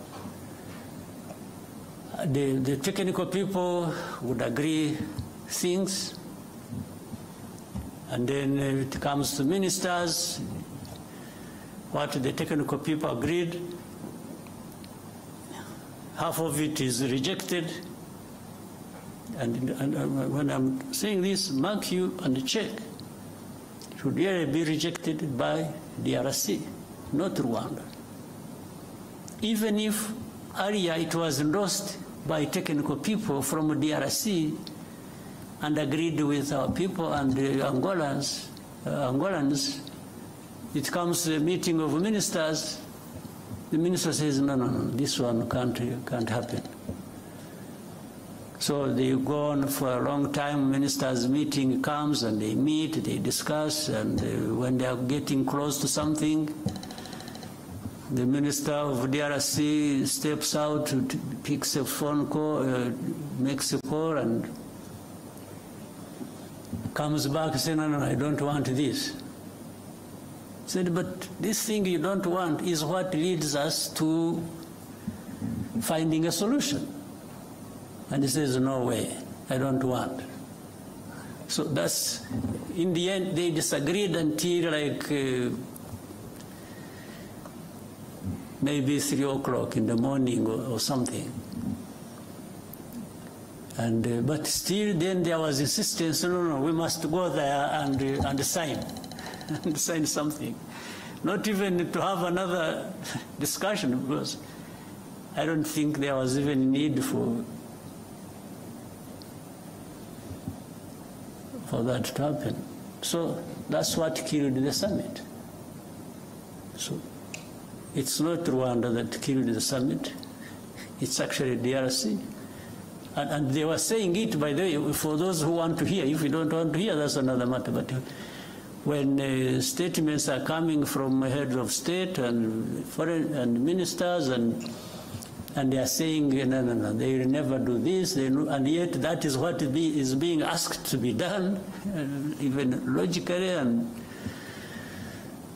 The technical people would agree things, and then it comes to ministers, what the technical people agreed, half of it is rejected. And when I'm saying this, mark you and check. It should really be rejected by DRC, not Rwanda. Even if earlier it was endorsed by technical people from DRC and agreed with our people and the Angolans, it comes to a meeting of ministers, the minister says, no, this one can't happen. So they go on for a long time. Ministers' meeting comes and they meet, they discuss, and when they are getting close to something, the minister of DRC steps out, picks a phone call, makes a call, and comes back saying, no, I don't want this. Said, but this thing you don't want is what leads us to finding a solution. And he says, no way, I don't want. So that's, in the end, they disagreed until like maybe 3 o'clock in the morning or something. And but still then there was insistence, no, we must go there and sign. And sign something. Not even to have another discussion, because I don't think there was even need for that to happen. So that's what killed the summit. So it's not Rwanda that killed the summit. It's actually DRC. And they were saying it, by the way, for those who want to hear. If you don't want to hear, that's another matter. But when statements are coming from heads of state and foreign and ministers, and they are saying, no, they will never do this, and yet that is what is being asked to be done, even logically, and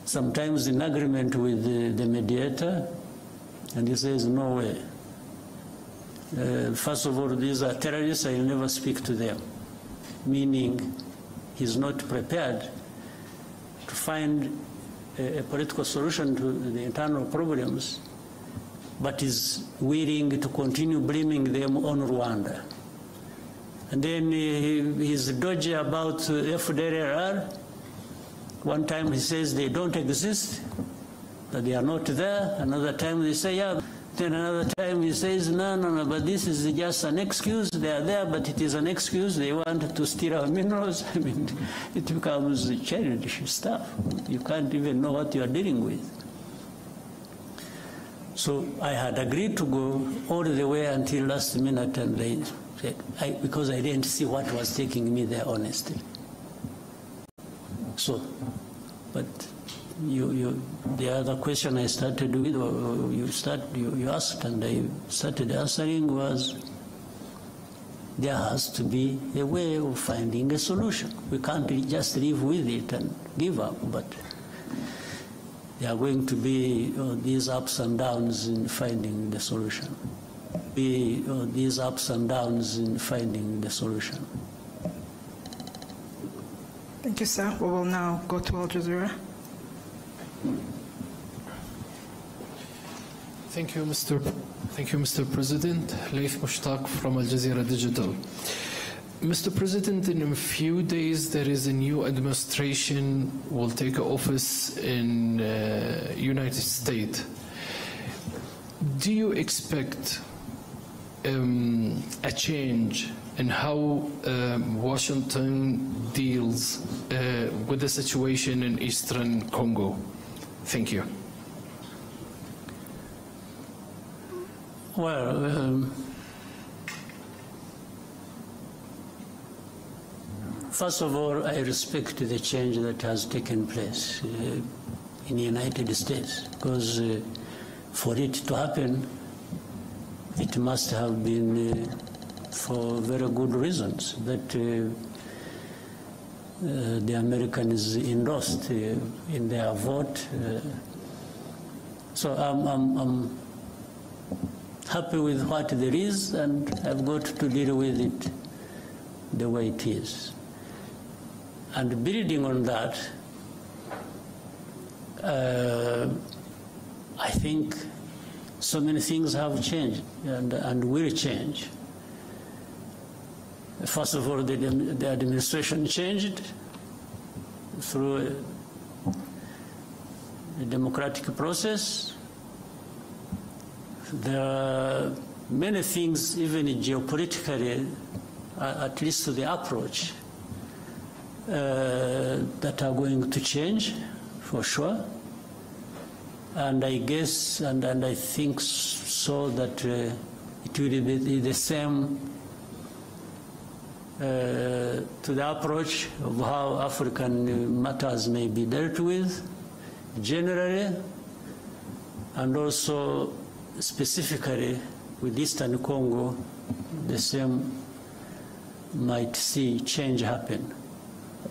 sometimes in agreement with the mediator, and he says, no way. First of all, these are terrorists, I will never speak to them, meaning he's not prepared to find a political solution to the internal problems, but is willing to continue blaming them on Rwanda. And then he's dodgy about FDLR. One time he says they don't exist, that they are not there. Another time they say, yeah. Then another time he says, no, but this is just an excuse. They are there, but it is an excuse. They want to steal our minerals. I mean, it becomes childish stuff. You can't even know what you are dealing with. So I had agreed to go all the way until last minute, and they said, because I didn't see what was taking me there, honestly. So, but the other question I started with, or you asked, and I started answering, was there has to be a way of finding a solution. We can't just live with it and give up, but there are going to be these ups and downs in finding the solution. These ups and downs in finding the solution. Thank you, sir. We will now go to Al Jazeera. Thank you, Mr. President. Laif Mushtaq from Al Jazeera Digital. Mr. President, in a few days there is a new administration will take office in United States. Do you expect a change in how Washington deals with the situation in Eastern Congo? Thank you. Well, first of all, I respect the change that has taken place in the United States, because for it to happen, it must have been for very good reasons that the Americans endorsed in their vote. So I'm happy with what there is, and I've got to deal with it the way it is. And building on that, I think so many things have changed and will change. First of all, the administration changed through a democratic process. There are many things, even geopolitically, at least to the approach, that are going to change, for sure. And I guess, and I think so, that it will be the same to the approach of how African matters may be dealt with, generally, and also specifically with Eastern Congo, the same might see change happen.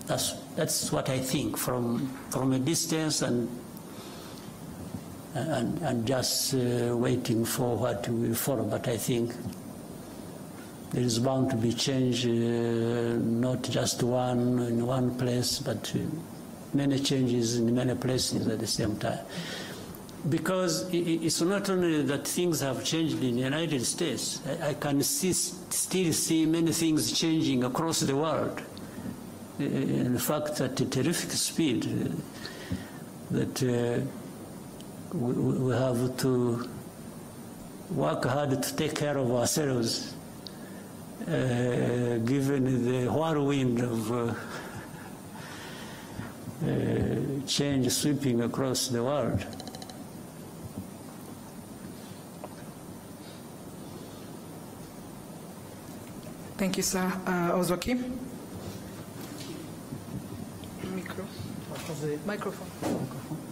That's what I think from a distance, and just waiting for what will follow. But I think there is bound to be change, not just one in one place, but many changes in many places at the same time. Because it's not only that things have changed in the United States. I can still see many things changing across the world. In fact, at a terrific speed, that we have to work hard to take care of ourselves, given the whirlwind of change sweeping across the world. Thank you, sir. Ozwaki? Micro. Microphone.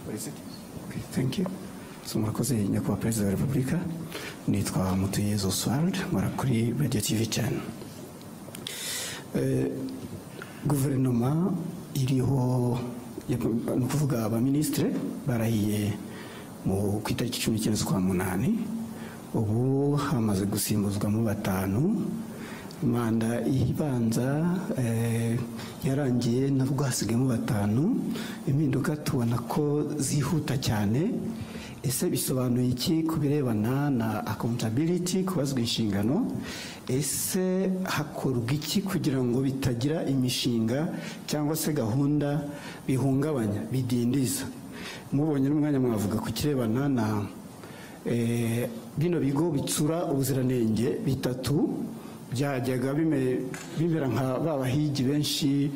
What is it? Okay, thank you. So murakoze nyakubahwa Perezida wa Repubulika, nitwa Mutuyezu Oswald, nkora kuri Radio TV Channel. Guverinoma iriho ni ukuvuga abaministre barahiye mu ku itariki 19 z'ukwa munani, ubu hamaze gusimbuzwamo 5. Manda ibanza yarangiye nabwo hasigayemo 5. Impinduka tubona ko zihuta cyane. Ese bisobanuye iki kubirebana na accountability, kubazwa inshingano? Ese hakorwa iki kugira ngo bitagira imishinga cyangwa se gahunda bihungabanya, bidindiza? Mubonye n'umwanya mwavuga ku kirebana na bino bigo bitsura ubuziranenge 3 byajyaga bimera nka babahigi benshi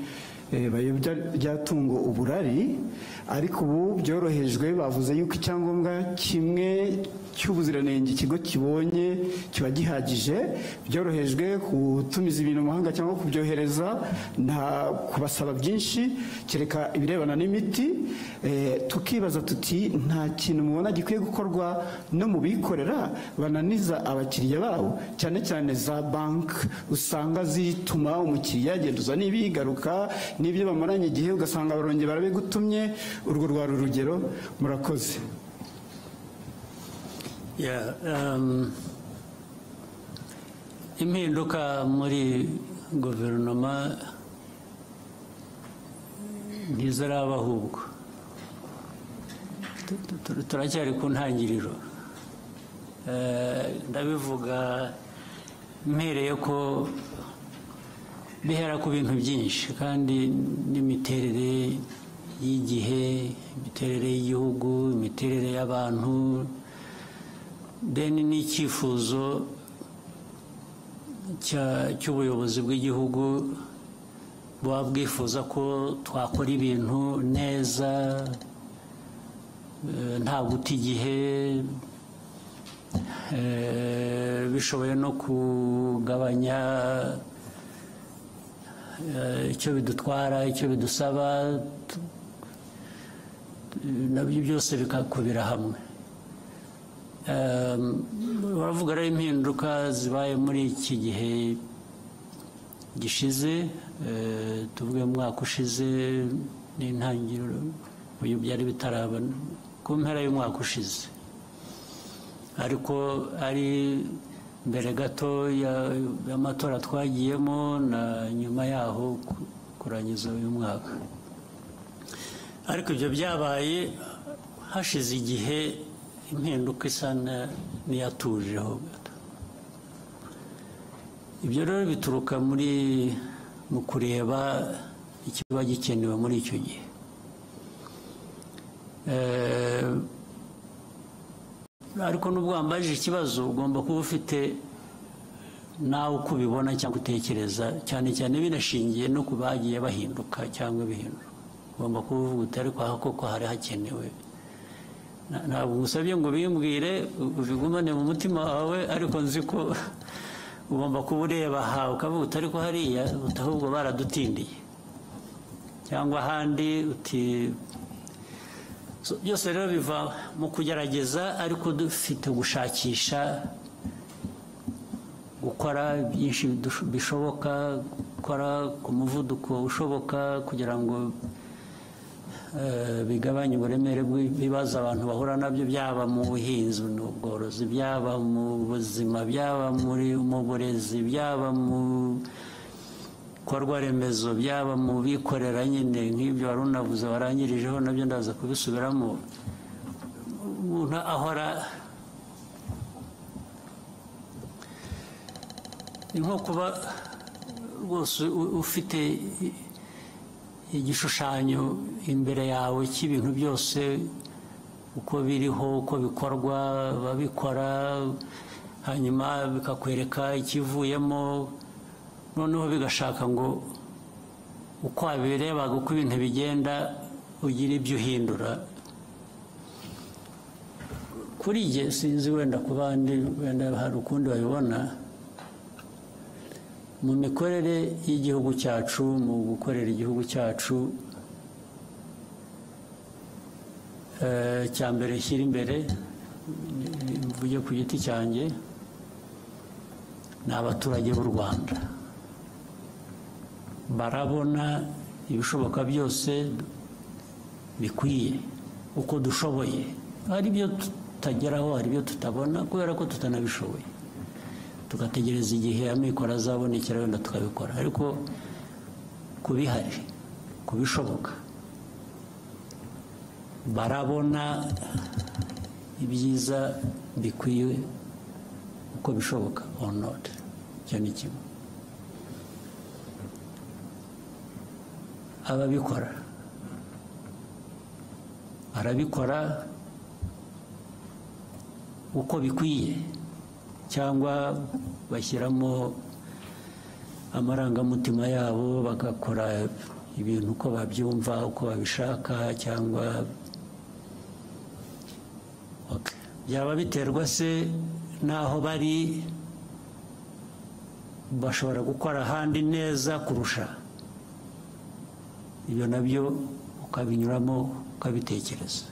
bayobya ryatungo uburari, ariko ubu byorohejwe. Bavuze yuko icyangombwa kimwe cy'ubuziranenge ikigo kibonye kiba gihagije, byorohejwe kutumiza ibintu mu mahanga cyangwa kubyohereza, nta kubasaba byinshi kereka ibirebana n'imiti. Tukibaza tuti nta kintu mubona gikwiye gukorwa no mu bikorera bananiza abakiriya babo, cyane cyane za bank usanga zituma umukiriya agenduza n'ibigaruka n'ibyo bamaranye igihe ugasanga barongeye barabigutumye. Urwo rwari urugero. Murakoze. Impinduka muri guverinoma ntiziraba, ahubwo turacyari ku ntangiriro. Ndabivuga mpereye ko bihera ku bintu byinshi, kandi n'imiterere y'igihe, imiterere y'igihugu, imiterere y'abantu, deni n'icyifuzo cy'ubuyobozi bw'igihugu buba bwifuza ko twakora ibintu neza, nta guta igihe, bishoboye no kugabanya icyo bidutwara, icyo bidusaba, nabyo byose bikakubira hamwe. Baravuga rero impinduka zibaye muri iki gihe gishize, tuvuge mu mwaka ushize n'intangiriro, uyu byari bitaraba ku mpera y'umwaka ushize, ariko ari mbere gato y'amatora twagiyemo na nyuma yaho kurangiza uyu mwaka. Ariko ibyo byabaye hashize igihe, impinduka isa n'iyatujeho gato. Ibyo rero bituruka mu kureba ikiba gikenewe muri icyo gihe. Ariko nubwo wambajije ikibazo, ugomba kuba ufite nawe uko ubibona cyangwa utekereza, cyane cyane binashingiye no ku bagiye bahinduka cyangwa bihindura. Ugomba kuba uvuga uti ariko aha koko hari hakenewe. Ntabwo ngusabye ngo bimbwire ubigumane mu mutima wawe, ariko nzi ko ugomba kuba ureba aha ukavuga uti ariko hariya ahubwo baradutindiye, cyangwa ahandi uti. Byose rero biva mu kugerageza, ariko dufite gushakisha, gukora byinshi bishoboka, gukora ku muvuduko ushoboka kugira ngo bigabanye uburemere bw'ibibazo abantu bahura nabyo, byaba mu buhinzi n'ubworozi, byaba mu buzima, byaba mu burezi, byaba mu bikorwa remezo, byaba mu bikorera nyine nk'ibyo wari unavuze warangirijeho, nabyo ndaza kubisubiramo. Umuntu ahora nko kuba rwose ufite igishushanyo imbere yawe cy'ibintu byose uko biriho, uko bikorwa, babikora, hanyuma bikakwereka ikivuyemo, noneho bigashaka ngo uko wabirebaga uko ibintu bigenda ugira ibyo uhindura. Kuri jye sinzi, wenda ku bandi wenda hari ukundi babibona. Mu mikorere y'igihugu cyacu, mu gukorera igihugu cyacu, cya mbere shyira imbere mvuge ku giti cyanjye ni abaturage b'u Rwanda barabona ibishoboka byose bikwiye uko dushoboye, hari ibyo tutageraho, hari ibyo tutabona kubera ko tutanabishoboye, tugategereza igihe amikoro azabonekera wenda tukabikora, ariko kubihari kubishoboka barabona ibyiza bikwiye uko bishoboka or not. Icyo ni kimwe. Ababikora barabikora uko bikwiye cyangwa bashyiramo amarangamutima yabo bagakora ibintu uko babyumva, uko babishaka, cyangwa byaba biterwa se n'aho bari, bashobora gukora ahandi neza kurusha ibyo, nabyo ukabinyuramo ukabitekereza,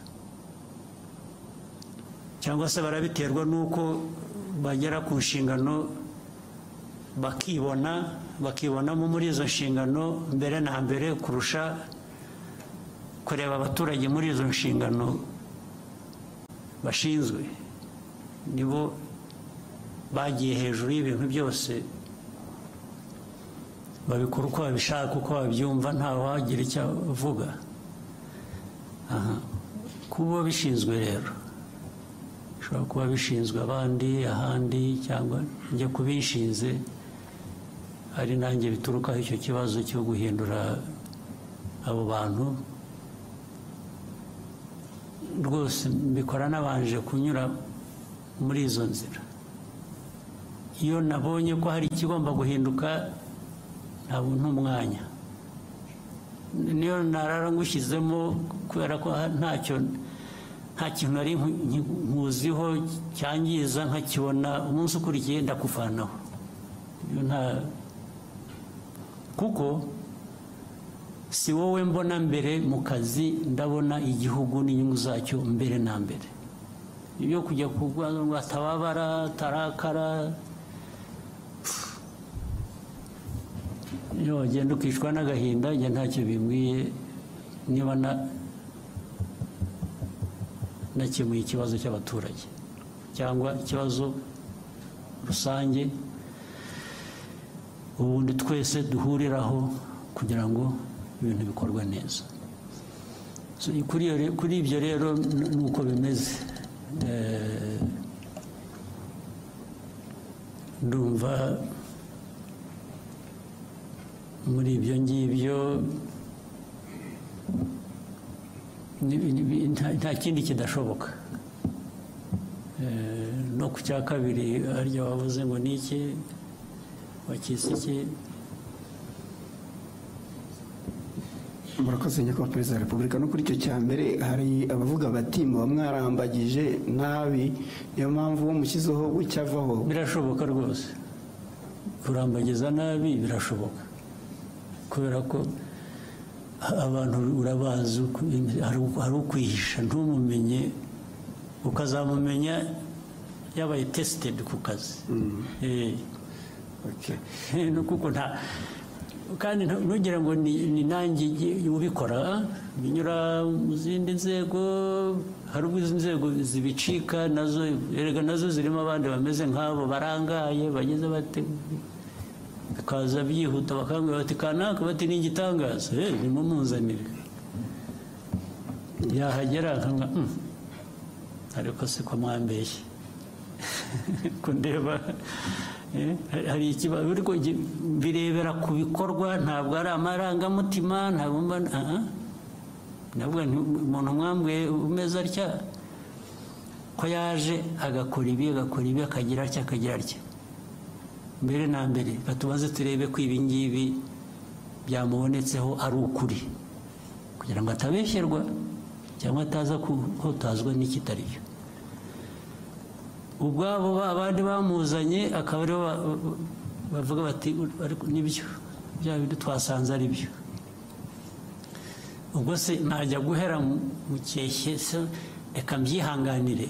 cyangwa se barabiterwa n'uko bagera ku nshingano bakibonamo muri izo nshingano mbere na mbere kurusha kureba abaturage muri izo nshingano bashinzwe. Nibo bagiye hejuru y'ibintu byose, babikora uko babishaka, uko babyumva, nta wagira icyo avuga. Kuba bishinzwe rero bishobora kuba bishinzwe abandi ahandi, cyangwa njye kubishinze ari nanjye biturukaho icyo kibazo cyo guhindura abo bantu. Rwose mbikora nabanje kunyura muri izo nzira. Iyo nabonye ko hari ikigomba guhinduka ntabwo ntumwanya, niyo narara ngushyizemo kubera ko nta kintu nari nkuziho cyangiza, nkakibona umunsi ukurikiye ndakuvanaho. Kuko si wowe mbona mbere mu kazi, ndabona igihugu n'inyungu zacyo mbere na mbere. Ibyo kujya kuvuga ngo atababara, tarakara, iyo wagenda ukishwa n'agahinda, njye ntacyo bimbwiye niba nakemuye ikibazo cy'abaturage cyangwa ikibazo rusange ubundi twese duhuriraho kugira ngo ibintu bikorwe neza. Kuri ibyo rero nuko bimeze. Ndumva muri ibyo ngibyo nta kindi kidashoboka. No ku cya kabiri harya wavuze ngo ni iki, wakise iki? Murakoze nyakubahwa Perezida wa Repubulika. No kuri icyo cya mbere hari abavuga bati muba mwarambagije nabi, niyo mpamvu uwo mushyizeho gucyavaho. Birashoboka rwose kurambagiza nabi, birashoboka kubera ko abantu urabazi, hari ukwihisha ntumumenye, ukazamumenya yabaye tested ku kazi. Kuko kandi ntugira ngo ni nanjye ubikora, binyura mu zindi nzego, hari ubwo izi nzego zibicika nazo, erega nazo zirimo abandi bameze nk'abo barangaye bageze bate, bikaza byihuta bakambwira bati kanaka, bati ni igitangaza, nimumuzanire. Yahagera akanga ariko se ko mwambeshye kundeba hari ikibazo, ariko birebera ku bikorwa, ntabwo ari amarangamutima, ntabwo umuntu mwambwiye umeze atya ko yaje agakora ibi akagira atya. Mbere na mbere batubaze turebe ko ibi ngibi byamubonetseho ari ukuri, kugira ngo atabeshyerwa cyangwa ataza kuhutazwa n'ikitari byo. Ubwabo abandi bamuzanye akaba aribo bavuga bati nibyo, bya bintu twasanze ari byo. ubwo se najya guhera mu cyeshye se reka mbyihanganire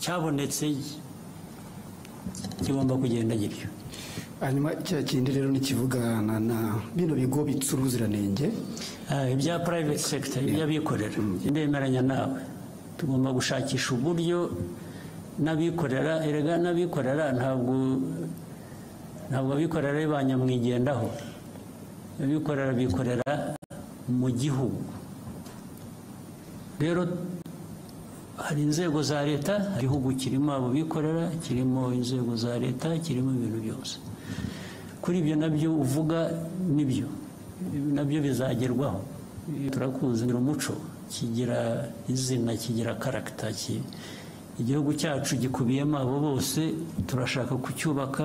cyabonetse kigomba kugenda gityo. hanyuma cya kindi rero nikivugana na bino bigo bitsura ubuziranenge ibya private sector iby'abikorera ndemeranya nawe tugomba gushakisha uburyo n'abikorera erega n'abikorera ntabwo abikorera banyamwigendaho abikorera bikorera mu gihugu rero hari inzego za leta igihugu kirimo abo bikorera kirimo inzego za leta kirimo ibintu byose kuri ibyo nabyo uvuga nibyo nabyo bizagerwaho turakuzi umuco kigira izina kigira character igihugu cyacu gikubiyemo abo bose turashaka kucyubaka